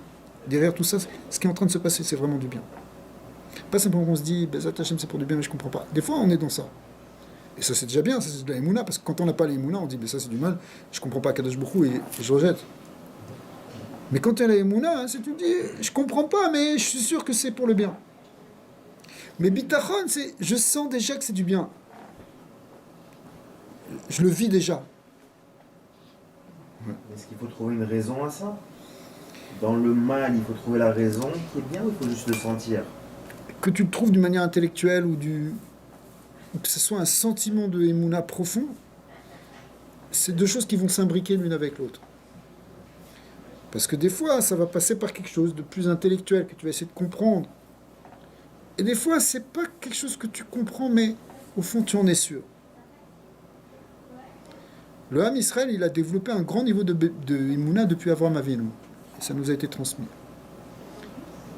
derrière tout ça, ce qui est en train de se passer, c'est vraiment du bien. Pas simplement qu'on se dit, Bezat Hashem c'est pour du bien, mais je comprends pas. Des fois on est dans ça. Et ça c'est déjà bien, ça c'est de la Emouna, parce que quand on n'a pas l'Emouna, on dit, mais ça c'est du mal, je comprends pas Kadosh Baruch Hu et je rejette. Mais quand tu as la Emouna, hein, c'est tu te dis, je comprends pas, mais je suis sûr que c'est pour le bien. Mais Bitachon, c'est, je sens déjà que c'est du bien. Je le vis déjà. Est-ce qu'il faut trouver une raison à ça? Dans le mal, il faut trouver la raison qui est bien ou il faut juste le sentir? Que tu le trouves d'une manière intellectuelle ou que ce soit un sentiment de Emouna profond, c'est deux choses qui vont s'imbriquer l'une avec l'autre. Parce que des fois, ça va passer par quelque chose de plus intellectuel que tu vas essayer de comprendre. Et des fois, c'est pas quelque chose que tu comprends, mais au fond, tu en es sûr. Le Ham Israël, il a développé un grand niveau de Emouna depuis Avraham Avinu. Et ça nous a été transmis.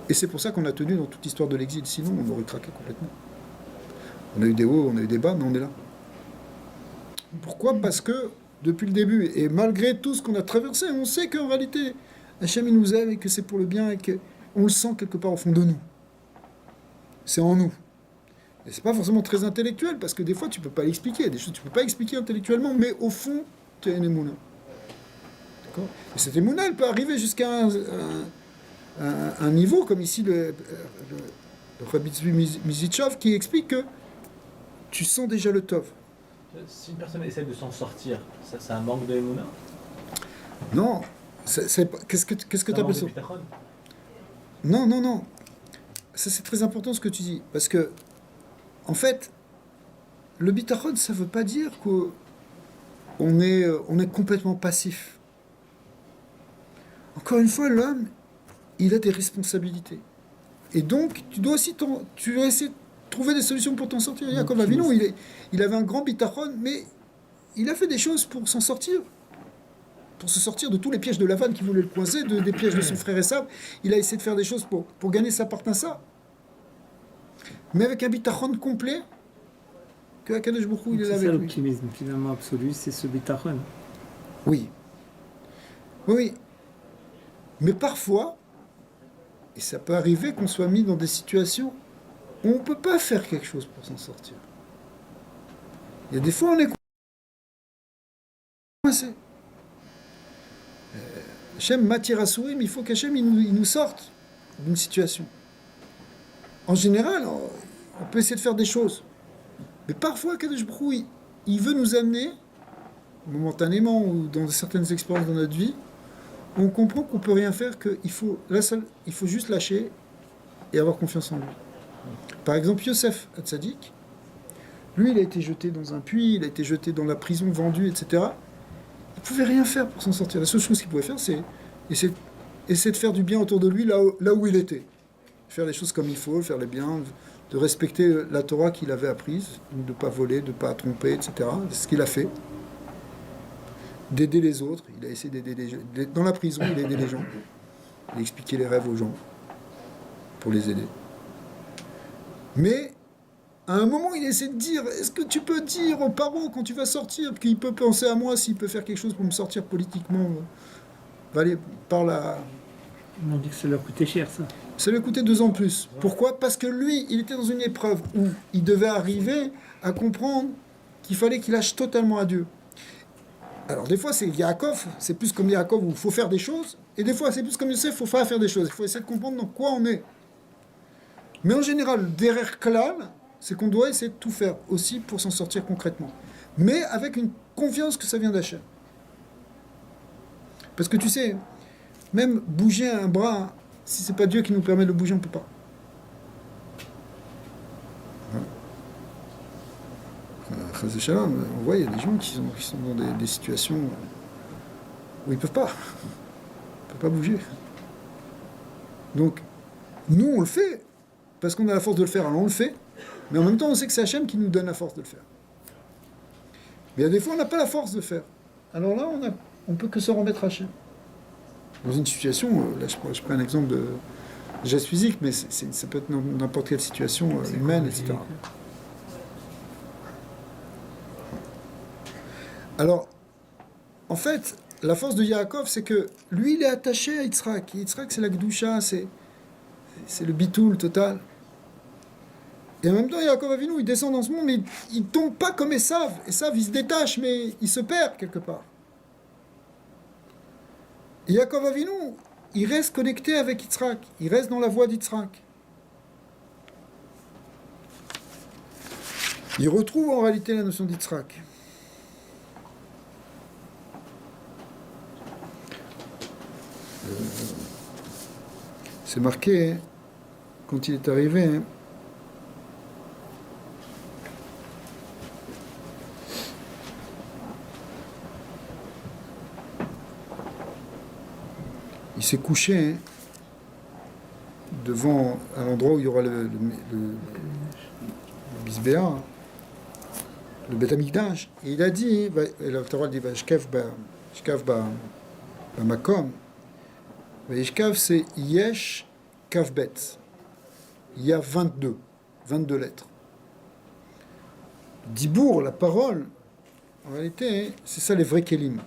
Et c'est pour ça qu'on a tenu dans toute l'histoire de l'exil. Sinon, on aurait craqué complètement. On a eu des hauts, on a eu des bas, mais on est là. Pourquoi? Parce que, depuis le début, et malgré tout ce qu'on a traversé, on sait qu'en réalité, Hachem, il nous aime et que c'est pour le bien et qu'on le sent quelque part au fond de nous. C'est en nous. Et c'est pas forcément très intellectuel, parce que des fois, tu peux pas l'expliquer. Il y a des choses que tu peux pas expliquer intellectuellement, mais au fond, tu as une émouna. D'accord? Et cette émouna, elle peut arriver jusqu'à un niveau, comme ici le Rabbi Tzvi Mizichov, qui explique que tu sens déjà le tov. Si une personne essaie de s'en sortir, ça c'est un manque de Emouna? Non, qu'est-ce que tu appelles ça? Non. Ça, c'est très important ce que tu dis. Parce que, en fait, le bitachon, ça ne veut pas dire qu'on est complètement passif. Encore une fois, l'homme, il a des responsabilités. Et donc, tu dois essayer de trouver des solutions pour t'en sortir. Yaakov Avinu, il avait un grand bitachon, mais il a fait des choses pour s'en sortir. Pour se sortir de tous les pièges de Lavan qui voulaient le coincer, des pièges de son frère Esav. Il a essayé de faire des choses pour gagner sa parnassa. Mais avec un bitachon complet, que Akadosh Baruch Hu, il est là avec lui. C'est l'optimisme finalement absolu, c'est ce bitachon. Oui. Mais parfois, et ça peut arriver qu'on soit mis dans des situations où on ne peut pas faire quelque chose pour s'en sortir. Il y a des fois, on est coincé. Hachem m'attire à sourire, mais il faut qu'Hachem il nous sorte d'une situation. En général, on peut essayer de faire des choses. Mais parfois, Kadosh Baruch Hu, il veut nous amener, momentanément ou dans certaines expériences dans notre vie, on comprend qu'on ne peut rien faire, il faut juste lâcher et avoir confiance en lui. Par exemple, Yosef Hatzadik, lui, il a été jeté dans un puits, il a été jeté dans la prison, vendu, etc. Il ne pouvait rien faire pour s'en sortir. La seule chose qu'il pouvait faire, c'est essayer de faire du bien autour de lui, là où il était. Faire les choses comme il faut, faire les biens, de respecter la Torah qu'il avait apprise, de ne pas voler, de ne pas tromper, etc. C'est ce qu'il a fait. D'aider les autres. Il a essayé d'aider les gens. Dans la prison, il a aidé les gens. Il a expliqué les rêves aux gens pour les aider. Mais, à un moment, il essaie de dire, est-ce que tu peux dire aux parents quand tu vas sortir, qu'il peut penser à moi s'il peut faire quelque chose pour me sortir politiquement par la... On a dit que ça leur coûtait cher, ça. Ça lui a coûté 2 ans de plus. Pourquoi? Parce que lui, il était dans une épreuve où il devait arriver à comprendre qu'il fallait qu'il lâche totalement à Dieu. Alors des fois, c'est Yaakov, c'est plus comme Yaakov où il faut faire des choses, et des fois, c'est plus comme Yosef, il faut pas faire des choses. Il faut essayer de comprendre dans quoi on est. Mais en général, derrière Klal, c'est qu'on doit essayer de tout faire aussi pour s'en sortir concrètement. Mais avec une confiance que ça vient d'Hachem. Parce que tu sais, même bouger un bras, si c'est pas Dieu qui nous permet de le bouger, on peut pas. Voilà. Chas Shalom, on voit, il y a des gens qui sont dans des situations où ils ne peuvent pas. Ils ne peuvent pas bouger. Donc, nous, on le fait, parce qu'on a la force de le faire, alors on le fait, mais en même temps, on sait que c'est Hachem qui nous donne la force de le faire. Mais il y a des fois, on n'a pas la force de le faire. Alors là, on ne peut que se remettre à Hachem. Dans une situation, là, je prends un exemple de geste physique, mais ça peut être n'importe quelle situation humaine, etc. Alors, en fait, la force de Yaakov, c'est que lui, il est attaché à Yitzhak. Yitzhak, c'est la Gdusha, c'est le bitoul total. Et en même temps, Yaakov Avinu, il descend dans ce monde, mais il ne tombe pas comme Esav. Esav, il se détache, mais il se perd quelque part. Et Yaakov Avinu, il reste connecté avec Yitzhak. Il reste dans la voie d'Yitzhak. Il retrouve en réalité la notion d'Yitzhak. C'est marqué, hein, quand il est arrivé, hein, il s'est couché, hein, devant à l'endroit où il y aura le Bisbéa, le Beth Amikdash, et il a dit, et la Torah dit, Shkav ba makom. Yeshkav, c'est Yesh Kavbet. Il y a 22 lettres. Dibour, la parole, en réalité, c'est ça les vrais kelim.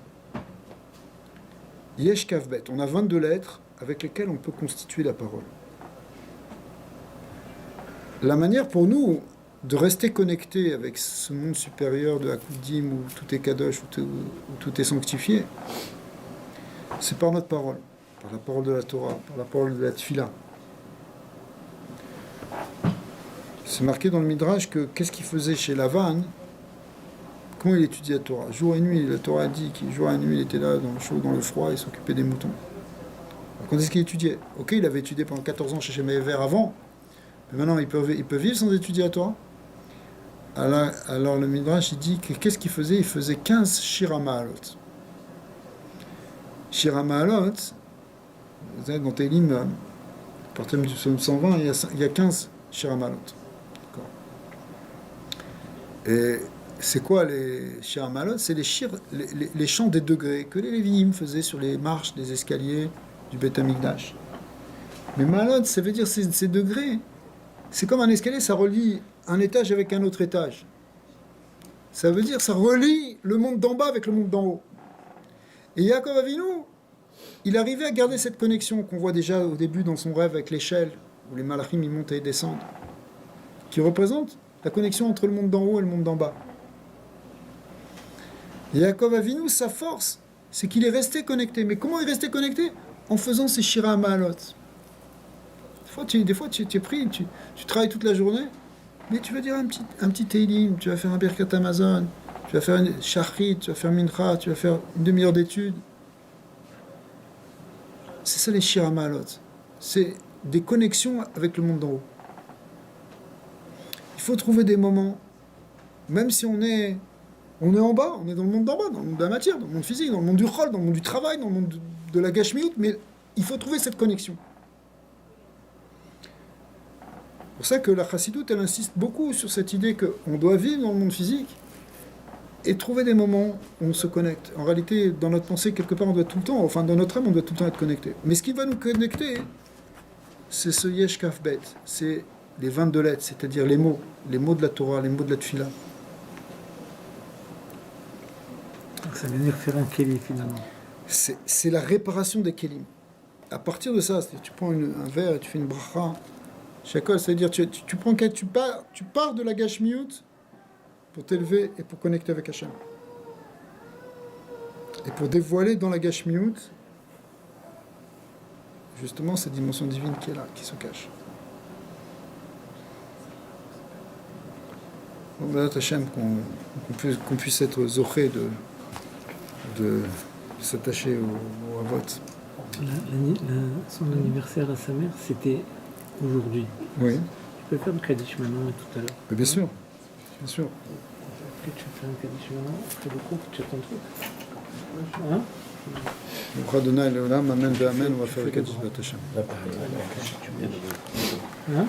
Yesh Kavbet. On a 22 lettres avec lesquelles on peut constituer la parole. La manière pour nous de rester connectés avec ce monde supérieur de Hakoudim où tout est Kadosh, où tout est sanctifié, c'est par notre parole. Par la parole de la Torah, par la parole de la Tfila. C'est marqué dans le Midrash que qu'est-ce qu'il faisait chez Lavan, comment il étudiait la Torah. Jour et nuit, la Torah dit que jour et nuit, il était là dans le chaud, dans le froid, il s'occupait des moutons. Alors, quand est-ce qu'il étudiait? Ok, il avait étudié pendant 14 ans chez Shemever avant, mais maintenant il peut vivre sans étudier la Torah. Alors le Midrash, il dit que qu'est-ce qu'il faisait? Il faisait 15 Shira Ma'alot. Shira Ma'alot, dans Télim, par thème du psaume 120, il y a 15 Shira Ma'alot. Et c'est quoi les Shira Ma'alot? C'est les chants des degrés que les Lévi'im faisaient sur les marches des escaliers du Beth Amikdash. Mais Ma'alot, ça veut dire ces degrés. C'est comme un escalier, ça relie un étage avec un autre étage. Ça veut dire ça relie le monde d'en bas avec le monde d'en haut. Et Yaakov Avinu, il arrivait à garder cette connexion qu'on voit déjà au début dans son rêve avec l'échelle, où les malachim ils montent et descendent, qui représente la connexion entre le monde d'en haut et le monde d'en bas. Et Yaakov Avinu, sa force, c'est qu'il est resté connecté. Mais comment il est resté connecté? En faisant ses Shira Ma'alot. Des fois, tu es pris, tu travailles toute la journée, mais tu vas dire un petit Teilim, tu vas faire un Birkat Amazon, tu vas faire une Shachrit, tu vas faire Mincha, tu vas faire une demi-heure d'études. C'est ça les Shira Ma'alot. C'est des connexions avec le monde d'en haut. Il faut trouver des moments, même si on est en bas, on est dans le monde d'en bas, dans le monde de la matière, dans le monde physique, dans le monde du chol, dans le monde du travail, dans le monde de la gashmiut, mais il faut trouver cette connexion. C'est pour ça que la chassidoute, elle insiste beaucoup sur cette idée qu'on doit vivre dans le monde physique et trouver des moments où on se connecte. En réalité, dans notre pensée, quelque part, on doit tout le temps, enfin dans notre âme, on doit tout le temps être connecté. Mais ce qui va nous connecter, c'est ce Yesh Kaf Bet, c'est les 22 lettres, c'est-à-dire les mots de la Torah, les mots de la Tfila. Donc ça veut dire faire un kéli finalement. C'est la réparation des kélim. À partir de ça, tu prends un verre et tu fais une bracha, Shakol, c'est-à-dire tu pars de la gashmiut pour t'élever et pour connecter avec Hachem. Et pour dévoiler dans la gashmiut justement cette dimension divine qui est là, qui se cache. Donc, Béat Hachem, qu'on puisse être zoché de s'attacher au Havot. Son anniversaire à sa mère, c'était aujourd'hui. Oui. Tu peux faire le Kaddish maintenant et tout à l'heure. Mais bien sûr, bien sûr. que tu fais un Kaddish maintenant, après le cours, tu as ton truc. Hein? Baruch Adonai Leolam, Amen, Amen, on va faire le Kaddish Bat Hashem. Là, pareil. Hein?